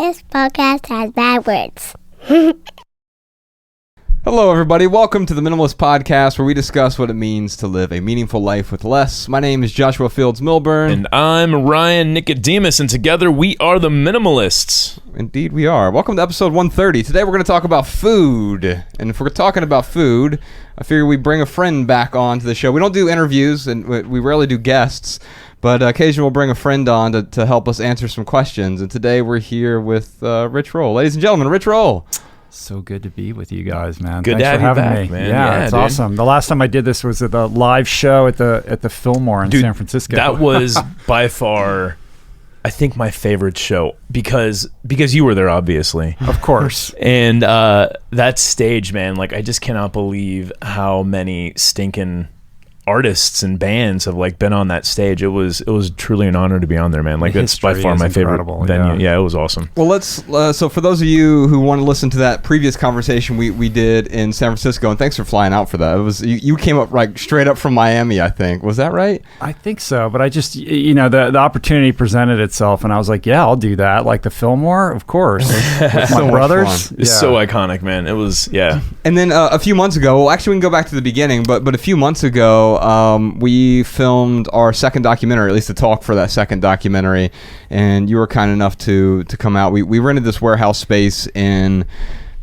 This podcast has bad words. Hello, everybody. Welcome to the Minimalist Podcast, where we discuss what it means to live a meaningful life with less. My name is Joshua Fields Milburn. And I'm Ryan Nicodemus, and together we are the Minimalists. Indeed, we are. Welcome to episode 130. Today, we're going to talk about food. And if we're talking about food, I figure we bring a friend back on to the show. We don't do interviews, and we rarely do guests, but occasionally we'll bring a friend on to help us answer some questions. And today, we're here with Rich Roll. Ladies and gentlemen, Rich Roll. So good to be with you guys, man. Good Thanks to have for you having back, me. man. Yeah, it's dude. awesome. The last time I did this was at the live show at the Fillmore in San Francisco. That was by far, I think, my favorite show because you were there, obviously. Of course. And that stage, man, like I just cannot believe how many stinking artists and bands have like been on that stage. It was truly an honor to be on there, man. Like it's by far my favorite venue. Yeah, it was awesome. Well, let's so for those of you who want to listen to that previous conversation we did in San Francisco, and thanks for flying out for that. It was you came up like straight up from Miami, I think. Was that right? I think so, but I just the opportunity presented itself, and I was like, yeah, I'll do that. Like the Fillmore, of course. With So my much brothers. fun. It's so iconic, man. It was, yeah. And then a few months ago, well, actually, we can go back to the beginning, but a few months ago, we filmed our second documentary, at least the talk for that second documentary, and you were kind enough to come out. We rented this warehouse space in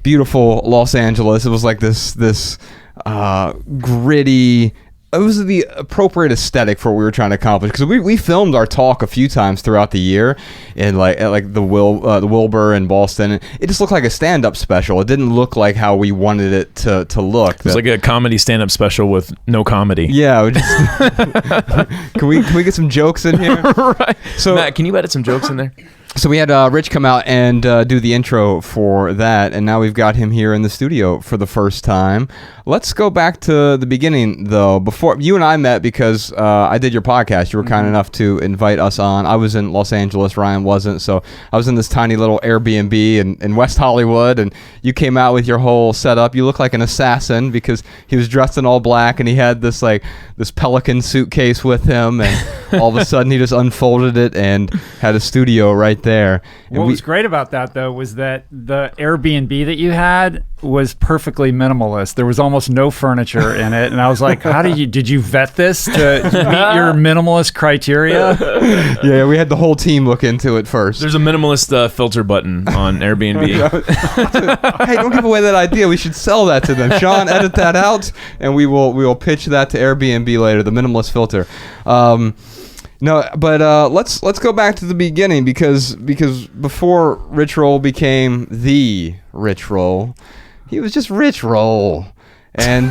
beautiful Los Angeles. It was like this gritty. It was the appropriate aesthetic for what we were trying to accomplish, because we filmed our talk a few times throughout the year in like the Wilbur in Boston. And it just looked like a stand-up special. It didn't look like how we wanted it to look. It was like a comedy stand-up special with no comedy. Yeah, can we get some jokes in here? Right. So Matt, can you edit some jokes in there? So we had Rich come out and do the intro for that, and now we've got him here in the studio for the first time. Let's go back to the beginning, though. Before you and I met, because I did your podcast, you were kind enough to invite us on. I was in Los Angeles, Ryan wasn't, so I was in this tiny little Airbnb in West Hollywood, and you came out with your whole setup. You look like an assassin because he was dressed in all black, and he had this Pelican suitcase with him, and all of a sudden he just unfolded it and had a studio right there. And what was great about that, though, was that the Airbnb that you had was perfectly minimalist. There was almost no furniture in it, and I was like, did you vet this to meet your minimalist criteria? Yeah, we had the whole team look into it first. There's a minimalist filter button on Airbnb. Hey, don't give away that idea. We should sell that to them. Sean, edit that out, and we will pitch that to Airbnb later, the minimalist filter. No, but let's go back to the beginning, because before Rich Roll became the Rich Roll, he was just Rich Roll. And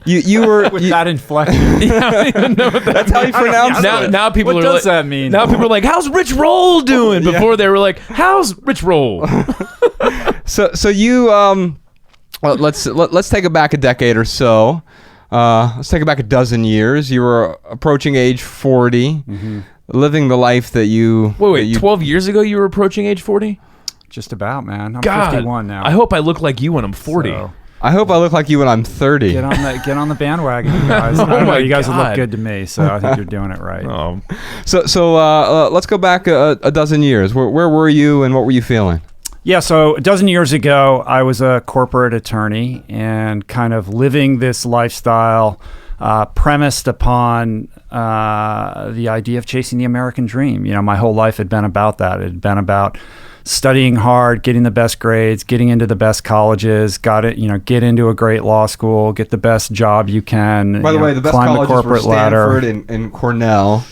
you were with that inflection. Yeah, I don't even know what that's how you pronounce it. Now people What are does like, that mean? Now people are like, "How's Rich Roll doing?" Before they were like, "How's Rich Roll?" So you well, let's take it back a decade or so. Let's take it back a dozen years. You were approaching age 40, living the life that you... Wait, 12 years ago you were approaching age 40? Just about, man. I'm God, 51 now. I hope I look like you when I'm 40. So, I hope I look like you when I'm 30. get on the bandwagon, you guys. Oh I don't know, my you guys God. look good to me, so I think you're doing it right. Oh, So let's go back a dozen years. Where were you and what were you feeling? Yeah, so a dozen years ago, I was a corporate attorney and kind of living this lifestyle premised upon the idea of chasing the American dream. My whole life had been about that. It had been about studying hard, getting the best grades, getting into the best colleges, get into a great law school, get the best job you can. By the way, the best climb colleges the corporate were Stanford ladder. and Cornell.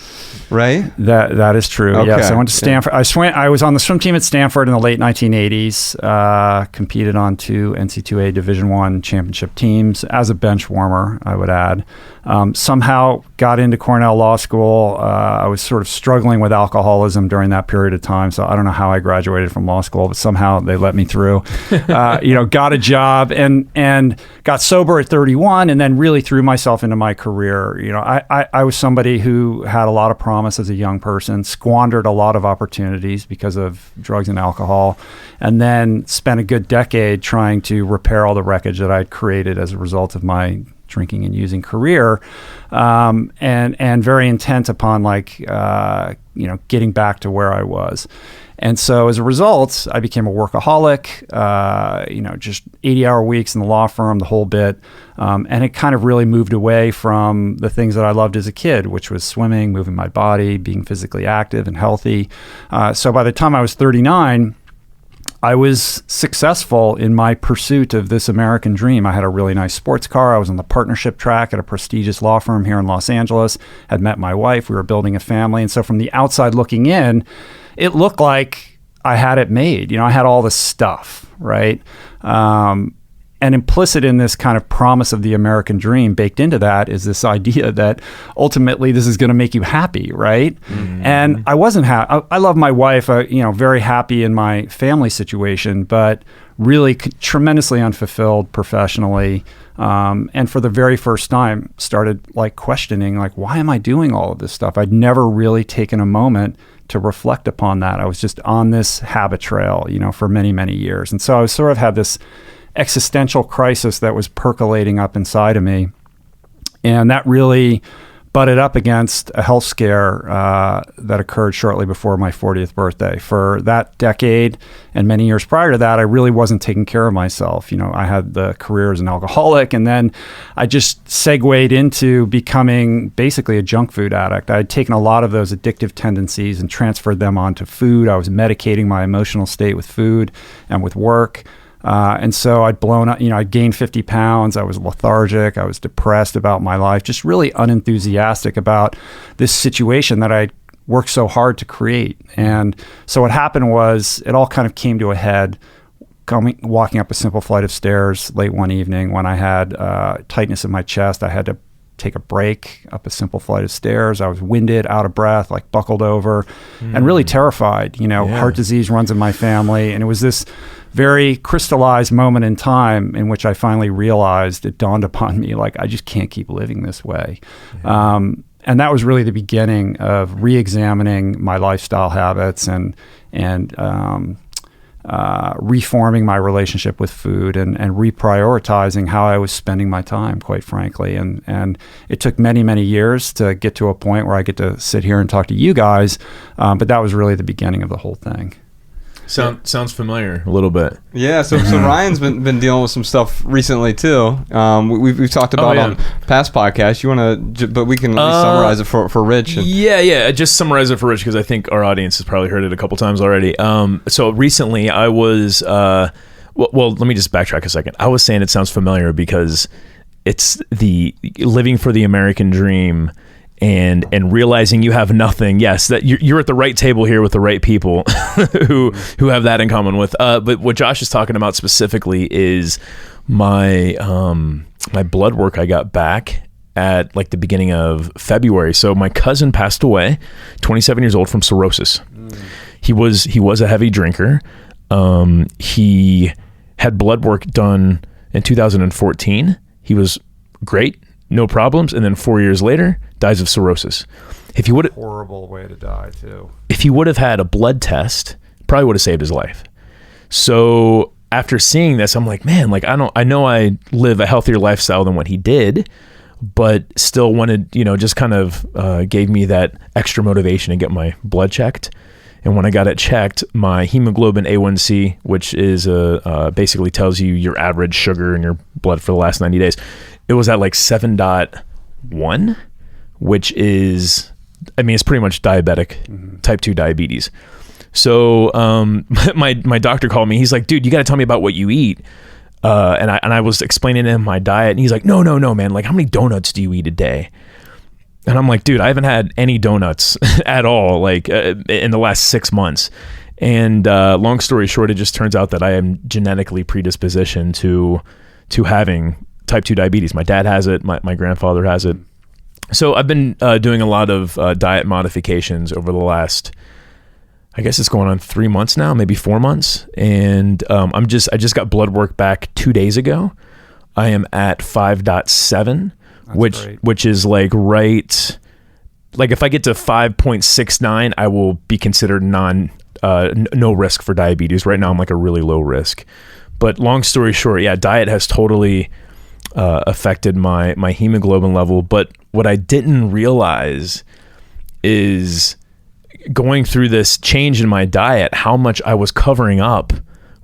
Right? That is true. Okay. Yes, I went to Stanford. I was on the swim team at Stanford in the late 1980s. Competed on 2 NC2A Division I championship teams as a bench warmer, I would add. Somehow got into Cornell Law School. I was sort of struggling with alcoholism during that period of time, so I don't know how I graduated from law school, but somehow they let me through. Got a job and got sober at 31, and then really threw myself into my career. I was somebody who had a lot of promise as a young person, squandered a lot of opportunities because of drugs and alcohol, and then spent a good decade trying to repair all the wreckage that I'd created as a result of my drinking and using career, and very intent upon getting back to where I was. And so as a result, I became a workaholic, just 80-hour weeks in the law firm, the whole bit. And it kind of really moved away from the things that I loved as a kid, which was swimming, moving my body, being physically active and healthy. So by the time I was 39, I was successful in my pursuit of this American dream. I had a really nice sports car. I was on the partnership track at a prestigious law firm here in Los Angeles, had met my wife. We were building a family. And so from the outside looking in, it looked like I had it made. I had all this stuff, right? And implicit in this kind of promise of the American dream, baked into that, is this idea that ultimately this is going to make you happy, right? Mm-hmm. And I wasn't happy. I love my wife, very happy in my family situation, but really tremendously unfulfilled professionally. And for the very first time, started questioning, why am I doing all of this stuff? I'd never really taken a moment to reflect upon that. I was just on this habit trail, for many, many years. And so I sort of had this existential crisis that was percolating up inside of me. And that really butted up against a health scare that occurred shortly before my 40th birthday. For that decade and many years prior to that, I really wasn't taking care of myself. I had the career as an alcoholic, and then I just segued into becoming basically a junk food addict. I had taken a lot of those addictive tendencies and transferred them onto food. I was medicating my emotional state with food and with work. And so I'd blown up, I'd gained 50 pounds. I was lethargic. I was depressed about my life, just really unenthusiastic about this situation that I'd worked so hard to create. And so what happened was it all kind of came to a head walking up a simple flight of stairs late one evening when I had tightness in my chest. I had to take a break up a simple flight of stairs. I was winded, out of breath, buckled over, and really terrified. Heart disease runs in my family. And it was this very crystallized moment in time in which I finally realized, it dawned upon me, I just can't keep living this way. Yeah. And that was really the beginning of re-examining my lifestyle habits and reforming my relationship with food and reprioritizing how I was spending my time, quite frankly. And it took many, many years to get to a point where I get to sit here and talk to you guys. But that was really the beginning of the whole thing. Sounds familiar a little bit. Yeah, so Ryan's been dealing with some stuff recently too. We've talked about on past podcasts. You want to, but we can at least summarize it for Rich. Yeah. Just summarize it for Rich because I think our audience has probably heard it a couple times already. So recently I was, well, let me just backtrack a second. I was saying it sounds familiar because it's the living for the American dream. And realizing you have nothing. Yes, that you're at the right table here with the right people who have that in common with. But what Josh is talking about specifically is my blood work I got back at the beginning of February. So my cousin passed away, 27 years old, from cirrhosis. He was a heavy drinker. He had blood work done in 2014. He was great. No problems, and then 4 years later, dies of cirrhosis. If he would, horrible way to die too. If he would have had a blood test, probably would have saved his life. So after seeing this, I'm like, man, I know I live a healthier lifestyle than what he did, but still wanted, just kind of gave me that extra motivation to get my blood checked. And when I got it checked, my hemoglobin A1C, which is basically tells you your average sugar in your blood for the last 90 days, it was at 7.1, which is, it's pretty much diabetic, type 2 diabetes. So my doctor called me. He's like, dude, you got to tell me about what you eat. And I was explaining to him my diet, and he's like, no, man. How many donuts do you eat a day? And I'm like, dude, I haven't had any donuts at all, in the last 6 months. And long story short, it just turns out that I am genetically predispositioned to having type 2 diabetes. My dad has it. My grandfather has it. So I've been doing a lot of diet modifications over the last, I guess it's going on 3 months now, maybe 4 months. And I just got blood work back 2 days ago. I am at 5.7, which is right. If I get to 5.69, I will be considered no risk for diabetes. Right now I'm a really low risk. But long story short, yeah, diet has totally affected my hemoglobin level. But what I didn't realize is going through this change in my diet, how much I was covering up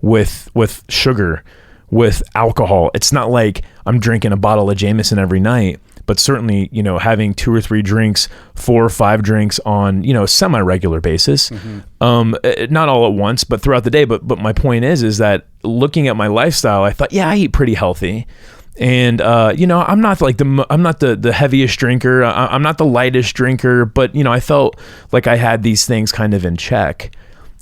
with sugar, with alcohol. It's not like I'm drinking a bottle of Jameson every night, but certainly, having 2 or 3 drinks, 4 or 5 drinks on, semi-regular basis. Not all at once, but throughout the day. But my point is that looking at my lifestyle, I thought, yeah, I eat pretty healthy. And, I'm not like I'm not the heaviest drinker. I'm not the lightest drinker, but, I felt like I had these things kind of in check.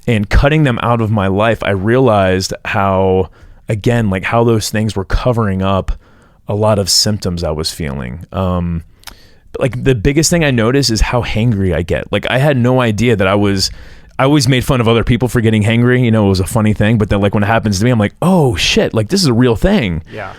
And cutting them out of my life, I realized how those things were covering up a lot of symptoms I was feeling. Like the biggest thing I noticed is how hangry I get. Like I had no idea that I always made fun of other people for getting hangry. It was a funny thing, but then like when it happens to me, I'm like, oh shit, like this is a real thing. Yeah.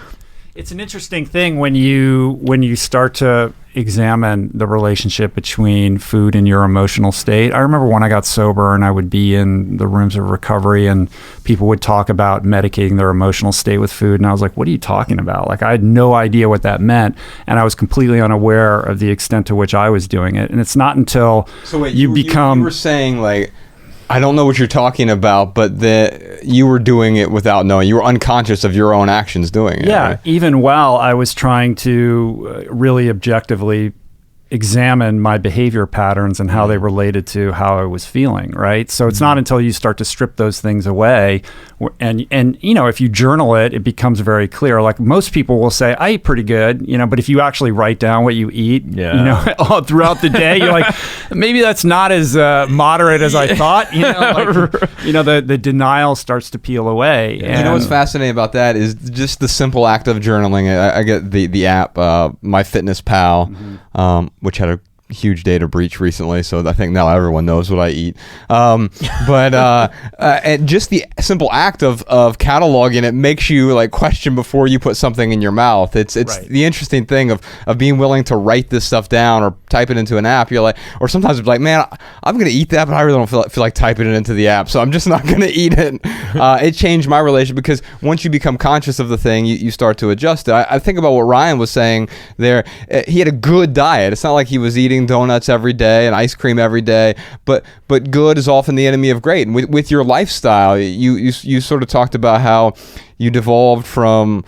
It's an interesting thing when you start to examine the relationship between food and your emotional state. I remember when I got sober and I would be in the rooms of recovery and people would talk about medicating their emotional state with food. And I was like, what are you talking about? Like I had no idea what that meant. And I was completely unaware of the extent to which I was doing it. And it's not until you were saying like, I don't know what you're talking about, but you were doing it without knowing. You were unconscious of your own actions doing it. Yeah, right? Even while I was trying to really objectively examine my behavior patterns and how they related to how I was feeling, right? So it's not until you start to strip those things away and if you journal it, it becomes very clear. Like most people will say, I eat pretty good, but if you actually write down what you eat, all throughout the day, you're like, maybe that's not as moderate as I thought, the denial starts to peel away. And what's fascinating about that is just the simple act of journaling. I get the app, MyFitnessPal, which had a huge data breach recently, so I think now everyone knows what I eat. But and just the simple act of cataloging it makes you like question before you put something in your mouth. It's right. The interesting thing of being willing to write this stuff down or type it into an app. You're like, or sometimes it's like, man, I'm gonna eat that, but I really don't feel like typing it into the app, so I'm just not gonna eat it. It changed my relationship because once you become conscious of the thing, you start to adjust it. I think about what Ryan was saying there. He had a good diet. It's not like he was eating donuts every day and ice cream every day, but good is often the enemy of great. And with your lifestyle, you sort of talked about how you evolved or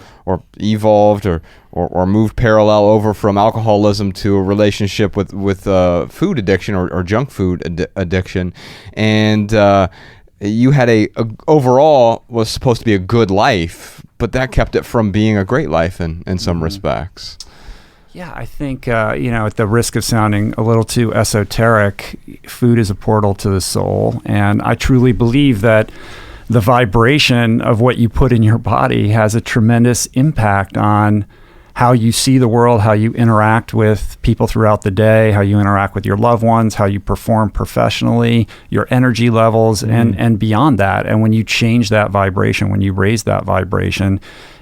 moved parallel over from alcoholism to a relationship with food addiction or junk food addiction, and you had overall was supposed to be a good life, but that kept it from being a great life in some respects. Yeah, I think, at the risk of sounding a little too esoteric, food is a portal to the soul. And I truly believe that the vibration of what you put in your body has a tremendous impact on how you see the world, how you interact with people throughout the day, how you interact with your loved ones, how you perform professionally, your energy levels, and beyond that. And when you change that vibration, when you raise that vibration,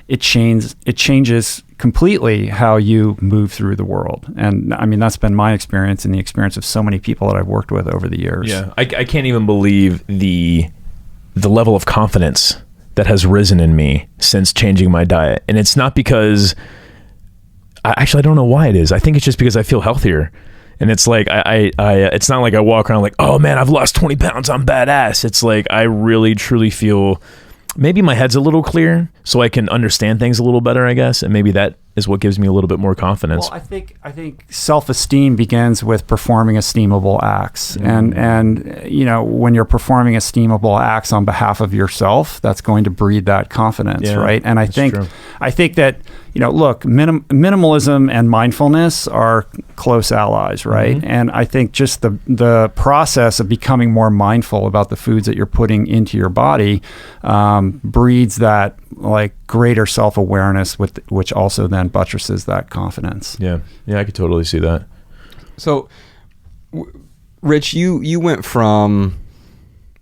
it changes completely how you move through the world. And I mean, that's been my experience and the experience of so many people that I've worked with over the years. Yeah, I can't even believe the level of confidence that has risen in me since changing my diet. And it's not because, I don't know why it is. I think it's just because I feel healthier. And it's like, it's not like I walk around like, oh man, I've lost 20 pounds, I'm badass. It's like, I really truly feel maybe my head's a little clear so I can understand things a little better, I guess. And maybe that is what gives me a little bit more confidence. Well, I think self-esteem begins with performing esteemable acts. And when you're performing esteemable acts on behalf of yourself, that's going to breed that confidence, right? And I think that, look, minimalism and mindfulness are close allies, right? And I think just the process of becoming more mindful about the foods that you're putting into your body breeds that like greater self-awareness, which also then buttresses that confidence. Yeah, I could totally see that. So, Rich, you went from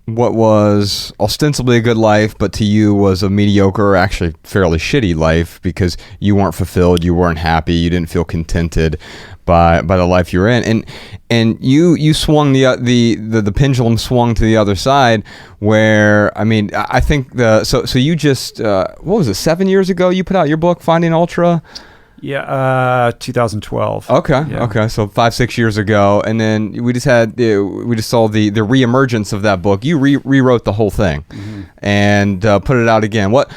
what was ostensibly a good life, but to you was a mediocre, or actually fairly shitty life because you weren't fulfilled, you weren't happy, you didn't feel contented by the life you were in, and you swung the pendulum swung to the other side, where I mean I think so you just what was it, 7 years ago you put out your book Finding Ultra? Yeah, 2012. Okay, Yeah. okay, so 5-6 years ago, and then we just saw the reemergence of that book. You rewrote the whole thing, and put it out again. What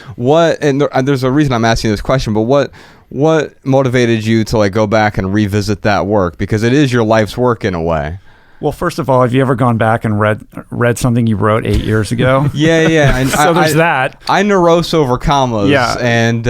and there's a reason I'm asking this question, but what motivated you to like go back and revisit that work, because it is your life's work in a way? Well, first of all, have you ever gone back and read something you wrote 8 years ago? Yeah. And so there's that. I neurose over commas. Yeah. And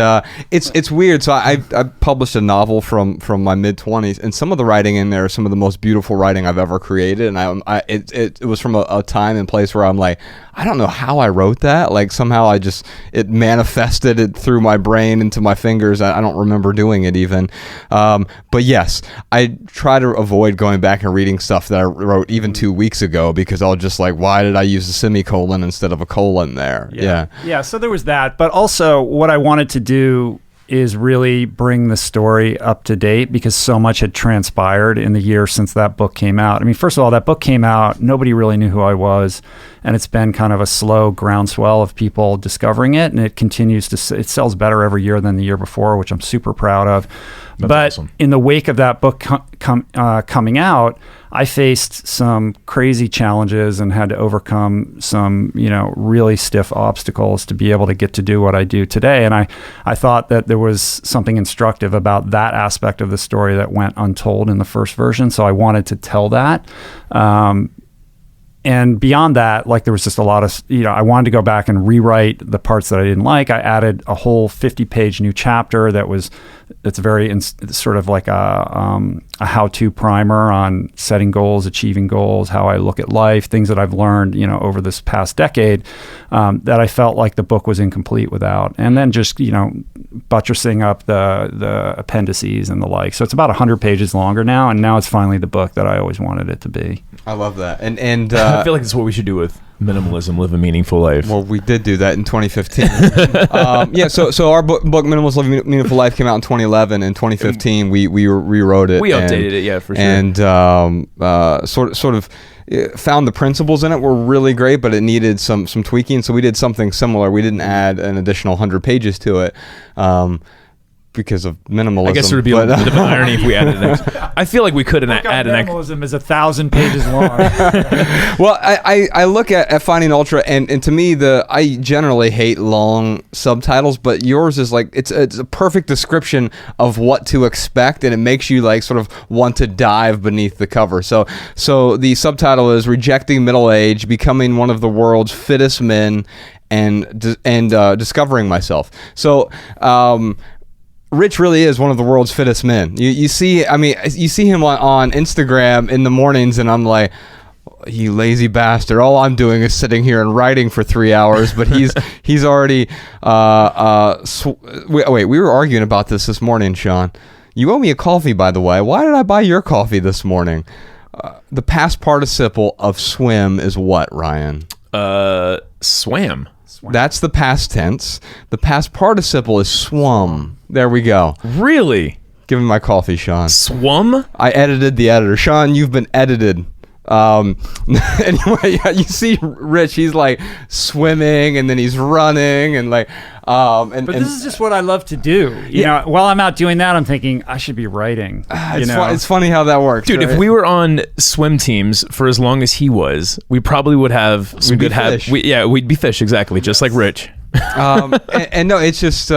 it's weird. So I published a novel from my mid-20s, and some of the writing in there is some of the most beautiful writing I've ever created. And it was from a time and place where I'm like, I don't know how I wrote that. Like somehow it manifested it through my brain into my fingers. I don't remember doing it even. But yes, I try to avoid going back and reading stuff that I wrote even 2 weeks ago, because I'll just like, why did I use a semicolon instead of a colon there? Yeah. So there was that. But also what I wanted to do is really bring the story up to date, because so much had transpired in the year since that book came out. I mean, first of all, that book came out, nobody really knew who I was, and it's been kind of a slow groundswell of people discovering it, and it continues to, it sells better every year than the year before, which I'm super proud of. That's but awesome. In the wake of that book coming out, I faced some crazy challenges and had to overcome some, really stiff obstacles to be able to get to do what I do today. And I thought that there was something instructive about that aspect of the story that went untold in the first version. So I wanted to tell that. And beyond that, like there was just a lot of, I wanted to go back and rewrite the parts that I didn't like. I added a whole 50-page new chapter that's very sort of like a how-to primer on setting goals, achieving goals, how I look at life, things that I've learned, over this past decade, that I felt like the book was incomplete without. And then just, buttressing up the appendices and the like. So it's about 100 pages longer now, and now it's finally the book that I always wanted it to be. I love that. And I feel like it's what we should do with minimalism, live a meaningful life. Well, we did do that in 2015. So our book Minimalists, Live a Meaningful Life came out in 2011. In 2015, we rewrote it. We updated it, yeah, for sure. And sort of found the principles in it were really great, but it needed some tweaking. So we did something similar. We didn't add an additional 100 pages to it. Because of minimalism. I guess it would be a bit of an irony if we added it. I feel like we could add an minimalism is 1,000 pages long. Well, I look at Finding Ultra, and to me, I generally hate long subtitles, but yours is like, it's a perfect description of what to expect, and it makes you like sort of want to dive beneath the cover. So the subtitle is Rejecting Middle Age, Becoming One of the World's Fittest Men, and Discovering Myself. So, Rich really is one of the world's fittest men. You see him on Instagram in the mornings, and I'm like, you lazy bastard. All I'm doing is sitting here and writing for 3 hours, but he's already wait, we were arguing about this morning, Sean. You owe me a coffee, by the way. Why did I buy your coffee this morning? The past participle of swim is what, Ryan? Swam. That's the past tense. The past participle is swum. There we go. Really? Give me my coffee, Sean. Swum? I edited the editor. Sean, you've been edited. Anyway, yeah, you see Rich, he's like swimming, and then he's running, and like but this is just what I love to do. You know, while I'm out doing that, I'm thinking I should be writing. It's funny how that works, dude. right? If we were on swim teams for as long as he was, we probably would have some We'd be good habits. fish. We'd be fish, exactly, just like Rich. and no, it's just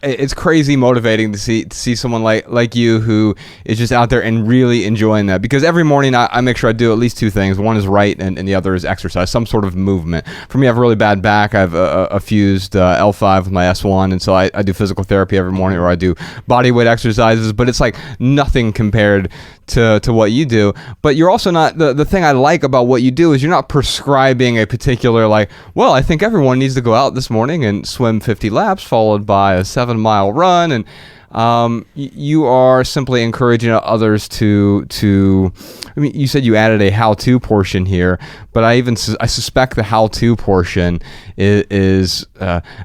it's crazy motivating to see someone like you who is just out there and really enjoying that, because every morning I make sure I do at least two things. One is write, and the other is exercise, some sort of movement. For me, I have a really bad back. I have a fused L5 with my S1, and so I do physical therapy every morning, or I do body weight exercises, but it's like nothing compared to what you do. But you're also not, the thing I like about what you do is you're not prescribing a particular, like, well, I think everyone needs to go out this morning and swim 50 laps followed by a 7-mile run. And you are simply encouraging others to. I mean, you said you added a how-to portion here, but I suspect the how-to portion is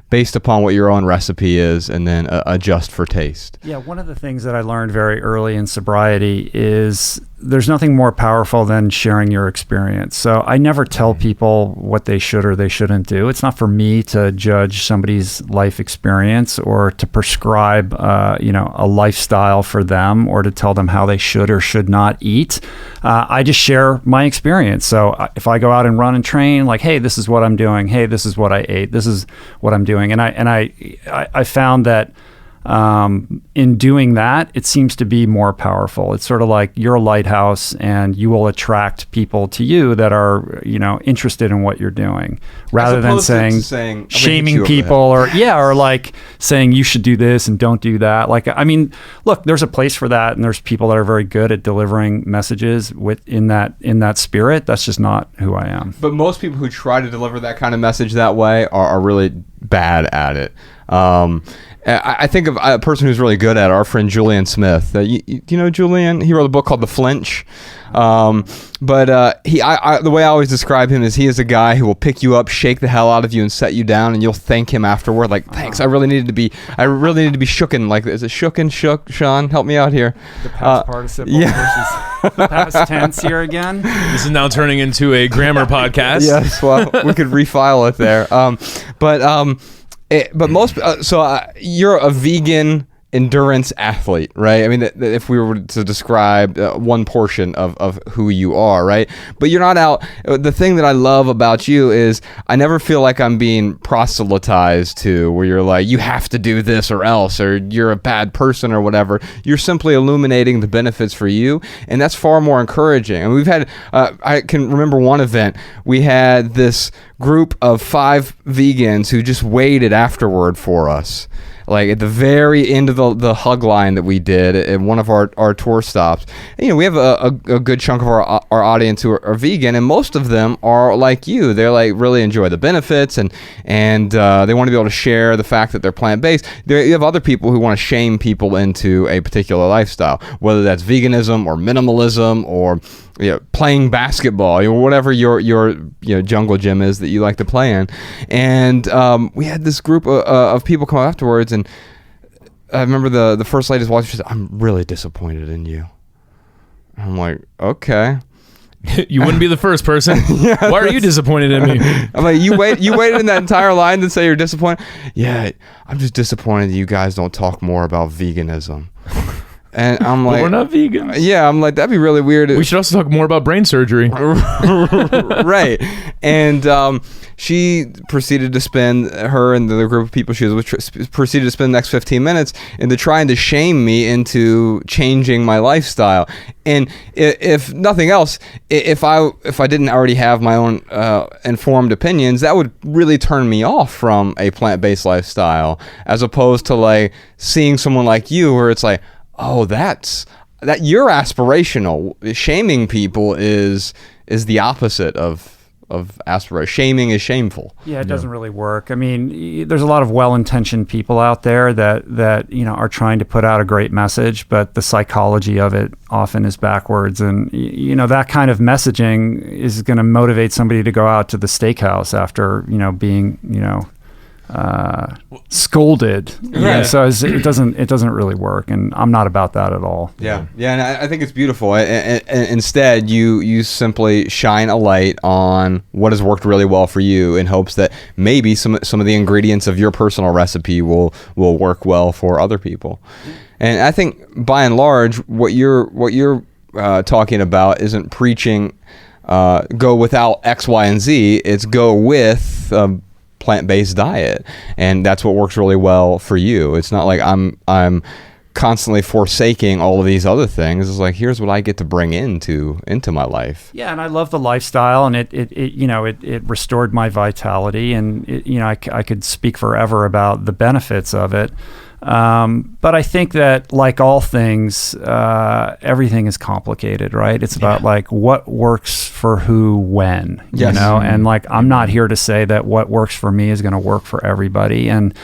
based upon what your own recipe is, and then adjust for taste. Yeah, one of the things that I learned very early in sobriety is there's nothing more powerful than sharing your experience. So I never tell people what they should or they shouldn't do. It's not for me to judge somebody's life experience or to prescribe, a lifestyle for them or to tell them how they should or should not eat. I just share my experience. So if I go out and run and train, like, hey, this is what I'm doing. Hey, this is what I ate. This is what I'm doing. And I found that in doing that, it seems to be more powerful. It's sort of like you're a lighthouse and you will attract people to you that are, interested in what you're doing rather than saying shaming people or like saying you should do this and don't do that. Like, I mean, look, there's a place for that and there's people that are very good at delivering messages in that spirit. That's just not who I am. But most people who try to deliver that kind of message that way are really bad at it. I think of a person who's really good at it, our friend Julian Smith. You know Julian? He wrote a book called The Flinch. But the way I always describe him is he is a guy who will pick you up, shake the hell out of you, and set you down, and you'll thank him afterward. Like, thanks. I really needed to be shooken. Like, is it shooken? Shook? Sean, help me out here. The past participle versus the past tense here again. This is now turning into a grammar podcast. Yes. Well, we could refile it there. But most you're a vegan endurance athlete, right? I mean, if we were to describe one portion of who you are, right? But you're not out. The thing that I love about you is I never feel like I'm being proselytized to, where you're like, you have to do this or else, or you're a bad person or whatever. You're simply illuminating the benefits for you, and that's far more encouraging. And we've had, I can remember one event, we had this group of 5 vegans who just waited afterward for us. Like at the very end of the hug line that we did at one of our tour stops. And, we have a good chunk of our audience who are vegan, and most of them are like you. They're like really enjoy the benefits and they want to be able to share the fact that they're plant-based. You have other people who want to shame people into a particular lifestyle, whether that's veganism or minimalism or playing basketball, whatever your jungle gym is that you like to play in. And we had this group of people come afterwards, and I remember the first lady's watching. She said, "I'm really disappointed in you." I'm like, okay. You wouldn't be the first person. Yeah, why are you disappointed in me? I'm like, you waited in that entire line to say you're disappointed? Yeah, I'm just disappointed that you guys don't talk more about veganism. And I'm like, we're not vegans. Yeah, I'm like, that'd be really weird. We should also talk more about brain surgery. Right. And she proceeded to spend, her and the group of people she was with, proceeded to spend the next 15 minutes into trying to shame me into changing my lifestyle. And if nothing else, if I didn't already have my own informed opinions, that would really turn me off from a plant-based lifestyle, as opposed to like seeing someone like you where it's like, oh, that you're aspirational. Shaming people is the opposite of aspiration. Shaming is shameful. Yeah, it doesn't really work. I mean, there's a lot of well-intentioned people out there that are trying to put out a great message, but the psychology of it often is backwards. And that kind of messaging is going to motivate somebody to go out to the steakhouse after being scolded. Right. So it doesn't really work, and I'm not about that at all. Yeah, and I think it's beautiful. Instead, you simply shine a light on what has worked really well for you, in hopes that maybe some of the ingredients of your personal recipe will work well for other people. And I think by and large, what you're talking about isn't preaching go without X, Y, and Z. It's go with plant-based diet, and that's what works really well for you. It's not like I'm constantly forsaking all of these other things. It's like, here's what I get to bring into my life. Yeah, and I love the lifestyle, and it restored my vitality, and I could speak forever about the benefits of it. But I think that, like all things, everything is complicated, right? It's about like what works for who, when, yes. And like, I'm not here to say that what works for me is going to work for everybody. And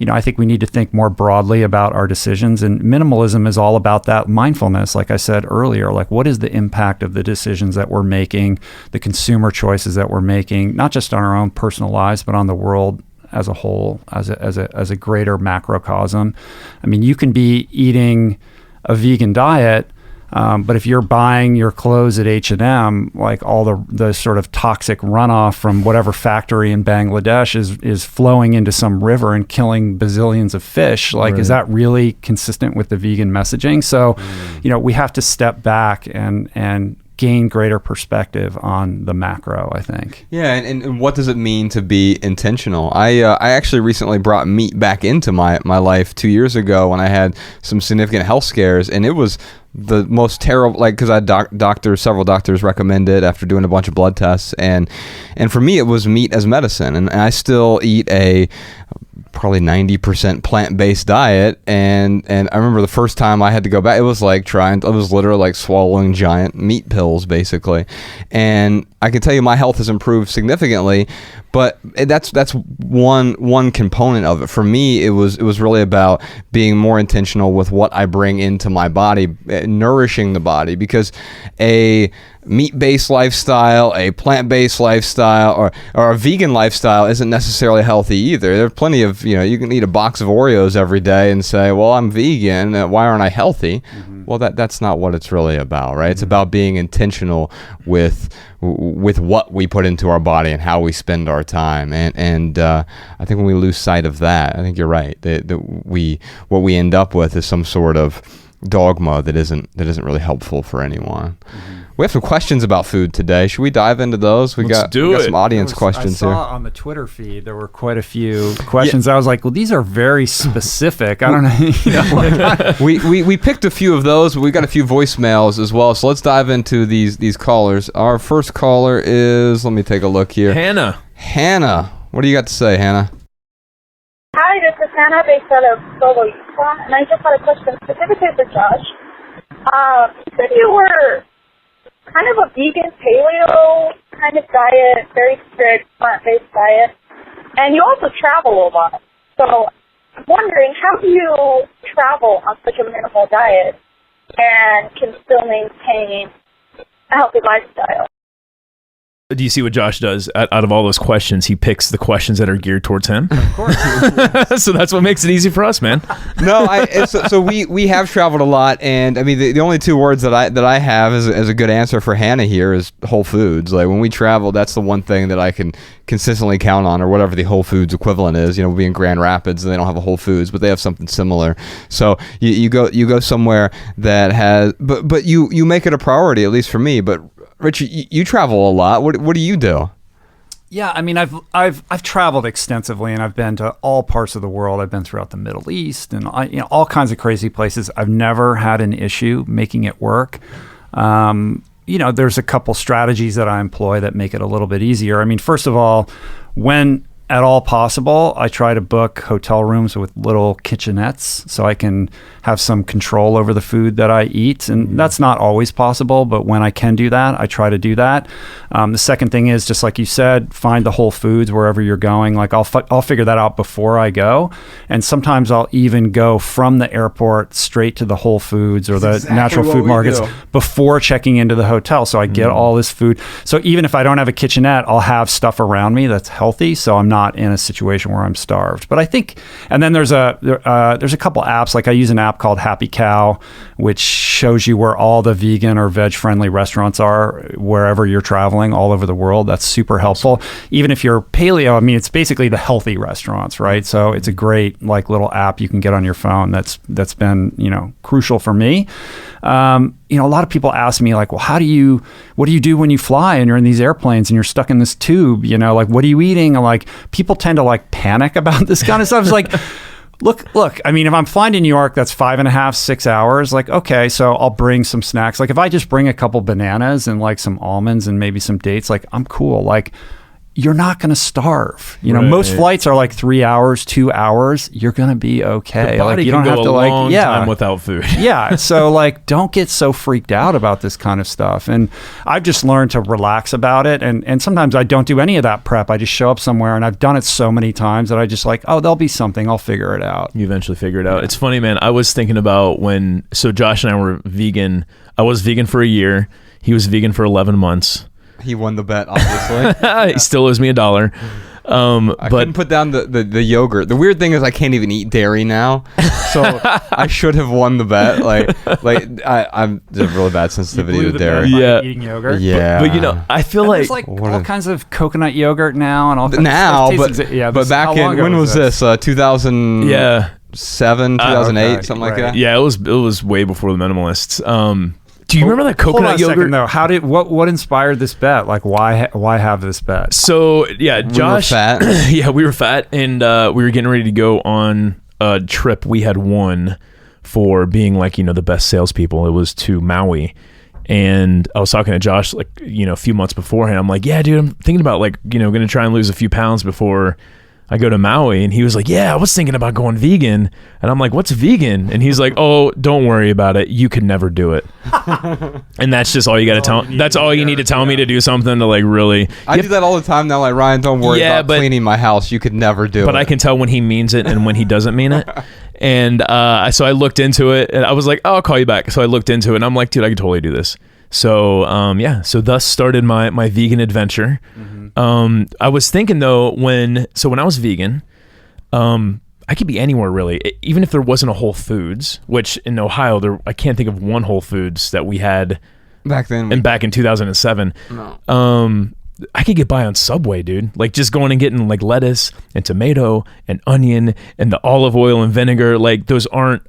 I think we need to think more broadly about our decisions. And minimalism is all about that mindfulness. Like I said earlier, like what is the impact of the decisions that we're making, the consumer choices that we're making, not just on our own personal lives, but on the world as a whole, as a greater macrocosm. I mean, you can be eating a vegan diet, but if you're buying your clothes at H&M, like all the sort of toxic runoff from whatever factory in Bangladesh is flowing into some river and killing bazillions of fish, like, is that really consistent with the vegan messaging? So, we have to step back and gain greater perspective on the macro, I think. Yeah, and what does it mean to be intentional? I actually recently brought meat back into my life 2 years ago when I had some significant health scares, and it was the most terrible, like, because I had several doctors recommend it after doing a bunch of blood tests, and for me it was meat as medicine, and I still eat a probably 90% plant-based diet, and I remember the first time I had to go back, it was literally like swallowing giant meat pills basically, and I can tell you my health has improved significantly, but that's one component of it. For me, it was really about being more intentional with what I bring into my body, nourishing the body, because a meat-based lifestyle, a plant-based lifestyle, or a vegan lifestyle isn't necessarily healthy either. There are plenty of, you can eat a box of Oreos every day and say, well, I'm vegan, why aren't I healthy? Well, that's not what it's really about, right? It's about being intentional with what we put into our body and how we spend our time. And I think when we lose sight of that, I think you're right. What we end up with is some sort of dogma that isn't really helpful for anyone. We have some questions about food today. Should we dive into those? We got some audience questions here. I saw on the Twitter feed there were quite a few questions. I was like, well, these are very specific. I don't know. We picked a few of those, but we got a few voicemails as well. So let's dive into these callers. Our first caller is, let me take a look here. Hannah, what do you got to say, Hannah? Hi, this is Hannah based out of Solo, Utah, and I just had a question specifically for Josh. You said you were kind of a vegan paleo kind of diet, very strict plant-based diet, and you also travel a lot. So I'm wondering, how do you travel on such a minimal diet and can still maintain a healthy lifestyle? do you see what Josh does? Out of all those questions, he picks the questions that are geared towards him. Of course. So that's what makes it easy for us, man. No, so we have traveled a lot, and I mean the only two words that I have as a good answer for Hannah here is Whole Foods. Like when we travel, that's the one thing that I can consistently count on, or whatever the Whole Foods equivalent is. You know, we'll be in Grand Rapids and they don't have a Whole Foods, but they have something similar. So you go somewhere that has, but you make it a priority, at least for me. But Rich, you travel a lot. What do you do? Yeah, I mean, I've traveled extensively, and I've been to all parts of the world. I've been throughout the Middle East and all kinds of crazy places. I've never had an issue making it work. There's a couple strategies that I employ that make it a little bit easier. I mean, first of all, when at all possible, I try to book hotel rooms with little kitchenettes so I can have some control over the food that I eat. And that's not always possible, but when I can do that, I try to do that. The second thing is, just like you said, find the Whole Foods wherever you're going. Like I'll figure that out before I go. And sometimes I'll even go from the airport straight to the Whole Foods or the natural food markets before checking into the hotel. So I get all this food. So even if I don't have a kitchenette, I'll have stuff around me that's healthy. So I'm not in a situation where I'm starved. But I think, and then there's a couple apps. Like I use an app called Happy Cow, which shows you where all the vegan or veg friendly restaurants are wherever you're traveling all over the world. That's super helpful. Even if you're paleo, I mean, it's basically the healthy restaurants, right? So it's a great like little app you can get on your phone. That's been, crucial for me. A lot of people ask me like, well, what do you do when you fly and you're in these airplanes and you're stuck in this tube, like, what are you eating? And like, people tend to like panic about this kind of stuff. It's like, look, I mean, if I'm flying to New York, that's 5.5, 6 hours. Like, okay, so I'll bring some snacks. Like if I just bring a couple bananas and like some almonds and maybe some dates, like I'm cool. Like you're not going to starve. Right. Most flights are like 3 hours, 2 hours. You're going to be okay. The body you can don't go have to a long time without food. Yeah. So don't get so freaked out about this kind of stuff. And I've just learned to relax about it. And sometimes I don't do any of that prep. I just show up somewhere, and I've done it so many times that I just there'll be something. I'll figure it out. You eventually figure it out. It's funny, man. I was thinking about so Josh and I were vegan. I was vegan for a year. He was vegan for 11 months. He won the bet, obviously. He still owes me $1. I couldn't put down the yogurt. The weird thing is I can't even eat dairy now, so I should have won the bet. I'm a really bad sensitivity to dairy. Yeah, eating yogurt. Yeah, but I feel there's like all kinds of coconut yogurt now and all kinds now, of stuff. but back in when was this? 2000. Yeah. 2008, something like that. Yeah, it was way before the Minimalists. Do you remember that coconut yogurt? Second, though. What inspired this bet? Why have this bet? So yeah, Josh. We were fat. Yeah, we were fat, and we were getting ready to go on a trip we had won for being the best salespeople. It was to Maui. And I was talking to Josh a few months beforehand. I'm like, yeah, dude, I'm thinking about going to try and lose a few pounds before I go to Maui. And he was like, yeah, I was thinking about going vegan. And I'm like, what's vegan? And he's like, oh, don't worry about it. You could never do it. And that's just all you got to tell. That's all you need to tell me to do something to really. I do that all the time now. Ryan, don't worry about cleaning my house. You could never do it. But I can tell when he means it and when he doesn't mean it. And so I looked into it, and I was like, oh, I'll call you back. So I looked into it, and I'm like, dude, I could totally do this. So so thus started my vegan adventure. Mm-hmm. I was thinking though, when I was vegan, I could be anywhere really, even if there wasn't a Whole Foods, which in Ohio I can't think of one Whole Foods that we had back then. And back in 2007. No. I could get by on Subway, dude. Just going and getting lettuce and tomato and onion and the olive oil and vinegar. Those aren't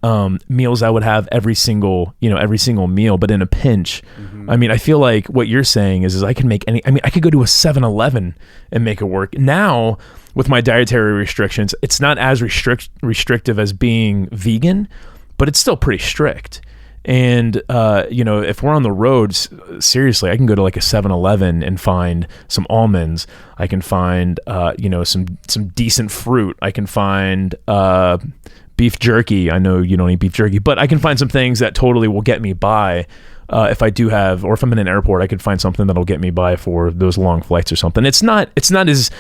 meals I would have every single meal, but in a pinch. Mm-hmm. I mean, I feel like what you're saying is I can make I could go to a 7-Eleven and make it work. Now, with my dietary restrictions, it's not as restrictive as being vegan, but it's still pretty strict. And, if we're on the road, seriously, I can go to a 7-Eleven and find some almonds. I can find, some decent fruit. I can find beef jerky. I know you don't eat beef jerky, but I can find some things that totally will get me by. If I do have, or if I'm in an airport, I could find something that'll get me by for those long flights or something. It's not as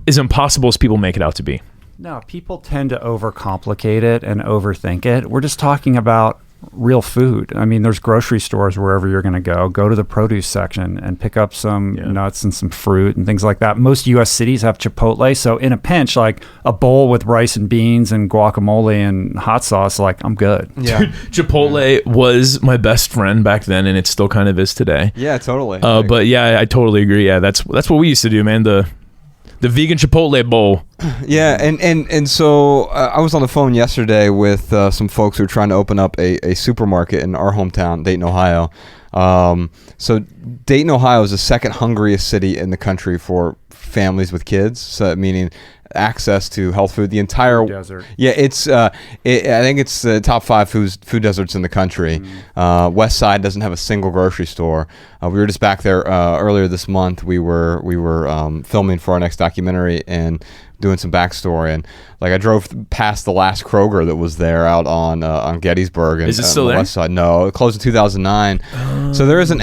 impossible as people make it out to be. No, people tend to overcomplicate it and overthink it. We're just talking about real food. I mean, there's grocery stores wherever you're going to go to the produce section and pick up some nuts and some fruit and things like that. Most U.S. cities have Chipotle. So in a pinch, a bowl with rice and beans and guacamole and hot sauce, I'm good. Yeah. Dude, Chipotle was my best friend back then, and it still kind of is today. Yeah, totally. But yeah, I totally agree. Yeah, that's what we used to do, man. The vegan Chipotle bowl. Yeah, and so I was on the phone yesterday with some folks who are trying to open up a supermarket in our hometown, Dayton, Ohio. So Dayton, Ohio is the second hungriest city in the country for families with kids. So meaning access to health food. The entire desert. Yeah, it's I think it's the top 5 food deserts in the country. West Side doesn't have a single grocery store. We were just back there earlier this month. We were filming for our next documentary and doing some backstory, and I drove past the last Kroger that was there out on Gettysburg. And, is it still the there? West Side. No, it closed in 2009. So there isn't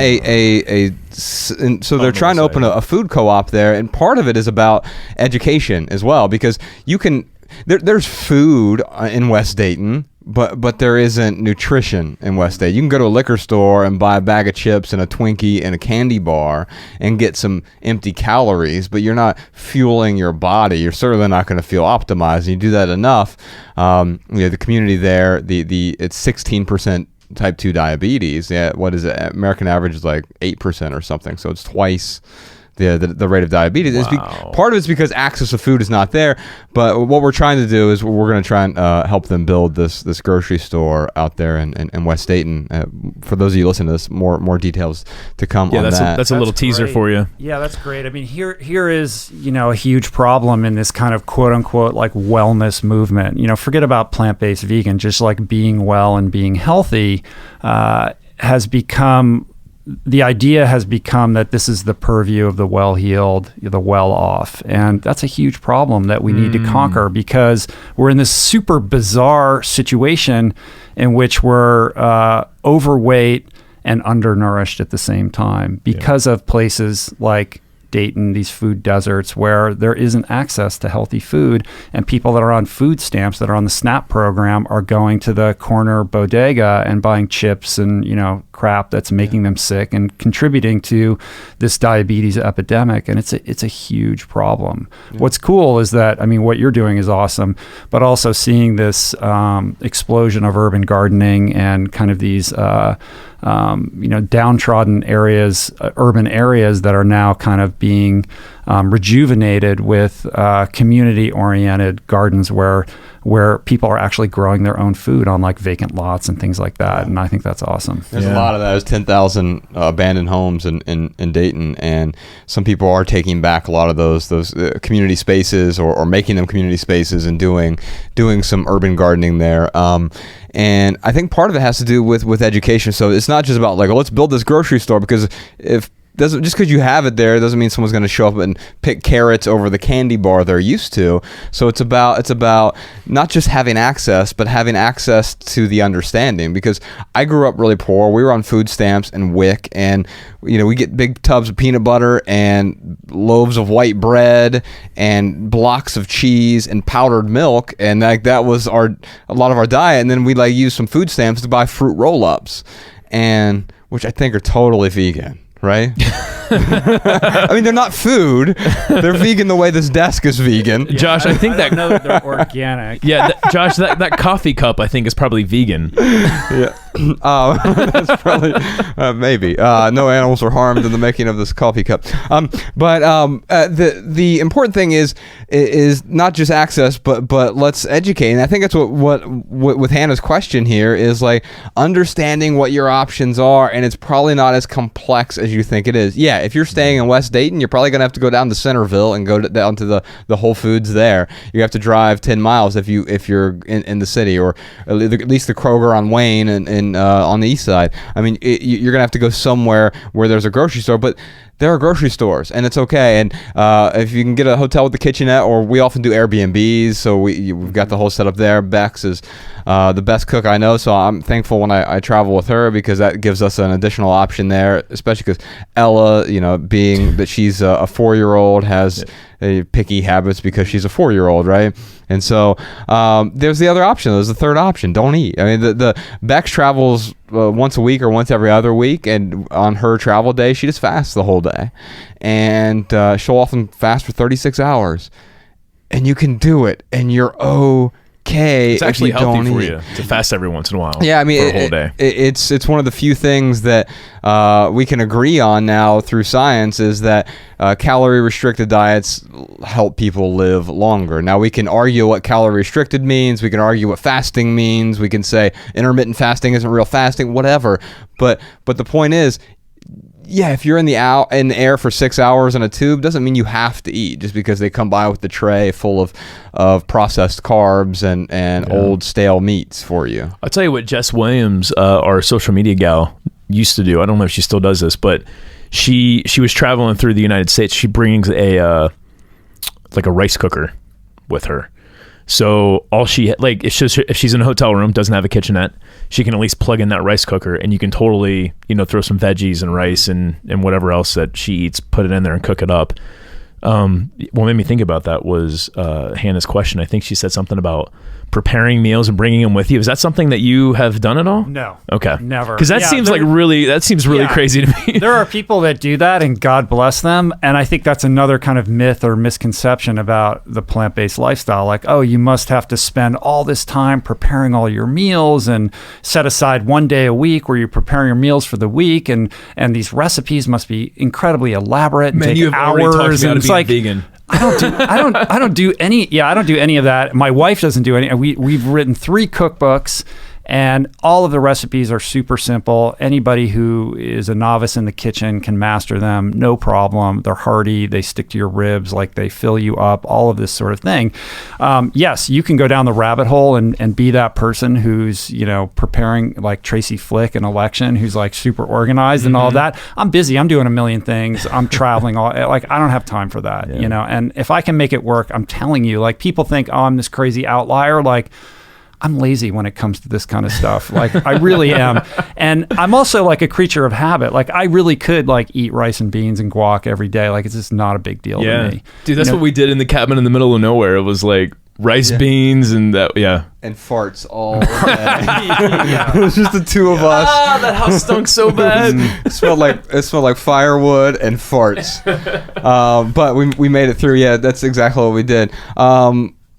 so they're trying to open a food co-op there, and part of it is about education as well, because you can there's food in West Dayton, but there isn't nutrition in West Dayton. You can go to a liquor store and buy a bag of chips and a Twinkie and a candy bar and get some empty calories, but you're not fueling your body. You're certainly not going to feel optimized. And you do that enough. The community there, it's 16% type 2 diabetes. Yeah, what is it? American average is 8% or something. So it's twice the rate of diabetes. Wow. Part of it's because access to food is not there, but what we're trying to do is we're going to try and help them build this grocery store out there in West Dayton. For those of you listening to this, more details to come on that. That's a little teaser for you. Yeah, that's great. I mean, here is a huge problem in this kind of quote unquote wellness movement. Forget about plant-based vegan, just being well and being healthy has become the idea has become that this is the purview of the well-heeled, the well-off. And that's a huge problem that we need to conquer, because we're in this super bizarre situation in which we're overweight and undernourished at the same time because of places like Dayton, these food deserts where there isn't access to healthy food, and people that are on food stamps, that are on the SNAP program, are going to the corner bodega and buying chips and, crap that's making them sick and contributing to this diabetes epidemic. And it's a huge problem. What's cool is that, what you're doing is awesome, but also seeing this explosion of urban gardening and kind of these downtrodden areas, urban areas that are now kind of being rejuvenated with community-oriented gardens where people are actually growing their own food on like vacant lots and things like that. And I think that's awesome. There's a lot of that. There's 10,000 abandoned homes in Dayton, and some people are taking back a lot of those community spaces or making them community spaces and doing some urban gardening there. And I think part of it has to do with education. So it's not just about like, let's build this grocery store, because just because you have it there doesn't mean someone's going to show up and pick carrots over the candy bar they're used to. So it's about not just having access, but having access to the understanding. Because I grew up really poor. We were on food stamps and WIC, and we get big tubs of peanut butter and loaves of white bread and blocks of cheese and powdered milk, and that was a lot of our diet. And then we use some food stamps to buy fruit roll-ups, and which I think are totally vegan. Right? They're not food. They're vegan the way this desk is vegan. Yeah, Josh, I think that know that they're organic. Yeah, Josh, that coffee cup I think is probably vegan. Yeah. That's probably maybe. No animals were harmed in the making of this coffee cup. But the important thing is not just access, but let's educate. And I think that's what with Hannah's question here is like understanding what your options are, and it's probably not as complex as you think it is. Yeah, if you're staying in West Dayton, you're probably going to have to go down to Centerville and go down to the Whole Foods there. You have to drive 10 miles if you're in the city, or at least the Kroger on Wayne and on the east side. You're going to have to go somewhere where there's a grocery store, but there are grocery stores, and it's okay. And if you can get a hotel with the kitchenette, or we often do Airbnbs, so we've got the whole setup there. Bex is the best cook I know, so I'm thankful when I travel with her, because that gives us an additional option there, especially because Ella, being that she's a 4-year-old, has picky habits because she's a 4-year-old, right? And so there's the other option. There's the third option. Don't eat. The Bex travels once a week or once every other week, and on her travel day, she just fasts the whole day, and she'll often fast for 36 hours, and you can do it, and you're okay. It's actually if you healthy don't for eat. you to fast every once in a while. Yeah, for a whole day. It's one of the few things that we can agree on now through science, is that calorie restricted diets help people live longer. Now, we can argue what calorie restricted means. We can argue what fasting means. We can say intermittent fasting isn't real fasting, whatever. But the point is, yeah, if you're in the air for 6 hours in a tube, doesn't mean you have to eat just because they come by with the tray full of processed carbs and old stale meats for you. I'll tell you what Jess Williams, our social media gal, used to do. I don't know if she still does this, but she was traveling through the United States. She brings a rice cooker with her. So all she if she's in a hotel room, doesn't have a kitchenette, she can at least plug in that rice cooker, and you can totally throw some veggies and rice and whatever else that she eats, put it in there and cook it up. What made me think about that was Hannah's question. I think she said something about preparing meals and bringing them with you. Is that something that you have done at all? No. Okay. Never. Because that seems really crazy to me. There are people that do that, and God bless them. And I think that's another kind of myth or misconception about the plant-based lifestyle. Like, oh, you must have to spend all this time preparing all your meals and set aside one day a week where you're preparing your meals for the week, and these recipes must be incredibly elaborate and take hours. And it's like vegan. I don't do any of that. My wife doesn't do any. We've written 3 cookbooks, And all of the recipes are super simple. Anybody who is a novice in the kitchen can master them, no problem. They're hearty, they stick to your ribs, like they fill you up, all of this sort of thing. Yes, you can go down the rabbit hole and be that person who's, preparing like Tracy Flick an election, who's like super organized and all that. I'm busy. I'm doing a million things. I'm traveling I don't have time for that, and if I can make it work, I'm telling you, like people think, oh, I'm this crazy outlier. Like I'm lazy when it comes to this kind of stuff. Like I really am. And I'm also like a creature of habit. Like I really could like eat rice and beans and guac every day. Like it's just not a big deal to me. Dude, that's what we did in the cabin in the middle of nowhere. It was like rice, beans, and that, and farts all day. It was just the two of us. That house stunk so bad. It smelled like firewood and farts. But we made it through. Yeah, that's exactly what we did.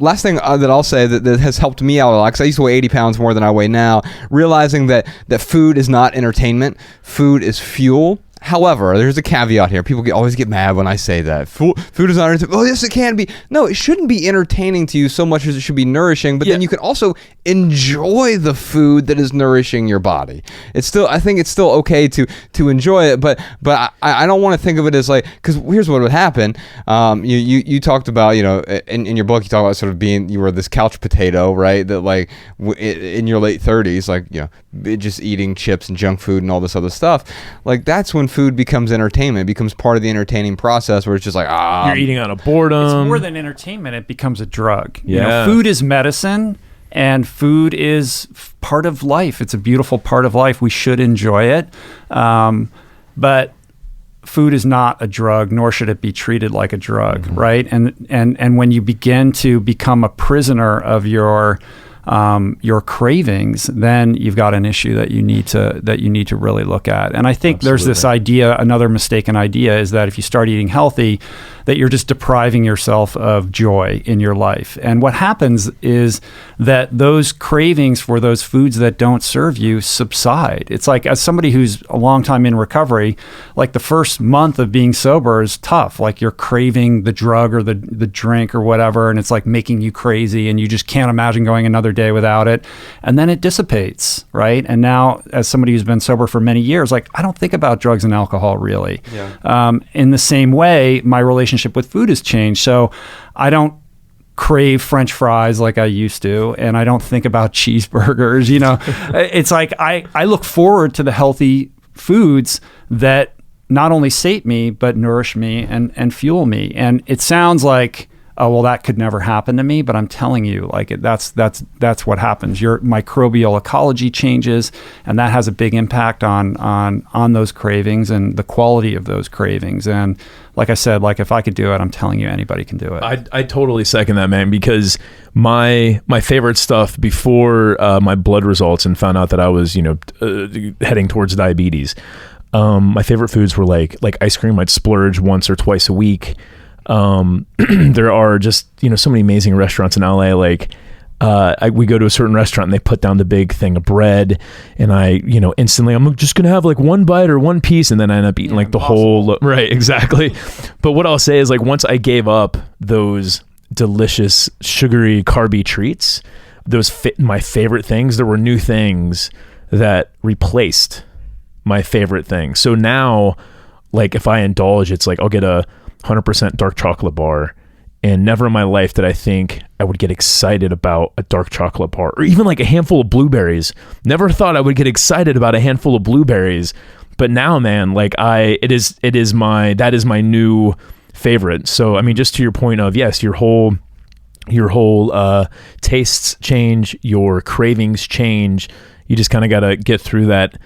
Last thing that I'll say that has helped me out a lot, because I used to weigh 80 pounds more than I weigh now, realizing that food is not entertainment. Food is fuel. However, there's a caveat here. People always get mad when I say that. Food is not entertaining. Oh, yes, it can be. No, it shouldn't be entertaining to you so much as it should be nourishing, but then you can also enjoy the food that is nourishing your body. I think it's still okay to enjoy it, but I don't want to think of it as like, because here's what would happen. You talked about, in your book, you talk about sort of you were this couch potato, right? That like in your late 30s, like, just eating chips and junk food and all this other stuff. Like that's when food becomes entertainment. It becomes part of the entertaining process, where it's just like, you're eating out of boredom. It's more than entertainment. It becomes a drug. Food is medicine, and food is part of life. It's a beautiful part of life. We should enjoy it. But food is not a drug, nor should it be treated like a drug, right? And when you begin to become a prisoner of your cravings, then you've got an issue that you need to really look at. And I think there's this idea, another mistaken idea, is that if you start eating healthy, that you're just depriving yourself of joy in your life. And what happens is that those cravings for those foods that don't serve you subside. It's like, as somebody who's a long time in recovery, like the first month of being sober is tough. Like you're craving the drug or the drink or whatever, and it's like making you crazy, and you just can't imagine going another day without it. And then it dissipates, right? And now, as somebody who's been sober for many years, like I don't think about drugs and alcohol really. In the same way, my relationship with food has changed. So I don't crave French fries like I used to, and I don't think about cheeseburgers. It's like I look forward to the healthy foods that not only sate me but nourish me and fuel me. And it sounds like, oh, well, that could never happen to me. But I'm telling you, like that's what happens. Your microbial ecology changes, and that has a big impact on those cravings and the quality of those cravings. And like I said, like if I could do it, I'm telling you, anybody can do it. I totally second that, man, because my favorite stuff before my blood results and found out that I was, heading towards diabetes, my favorite foods were like ice cream. I'd splurge once or twice a week. There are just, so many amazing restaurants in LA. Like, we go to a certain restaurant and they put down the big thing of bread, and I, instantly I'm just going to have like one bite or one piece. And then I end up eating like the whole, right. Exactly. But what I'll say is, like, once I gave up those delicious, sugary, carby treats, those my favorite things, there were new things that replaced my favorite thing. So now, like, if I indulge, it's like, I'll get a 100% dark chocolate bar, and never in my life did I think I would get excited about a dark chocolate bar, or even like a handful of blueberries. Never thought I would get excited about a handful of blueberries, but now, man, like that is my new favorite. So I mean, just to your point of, yes, your whole tastes change, your cravings change. You just kind of got to get through that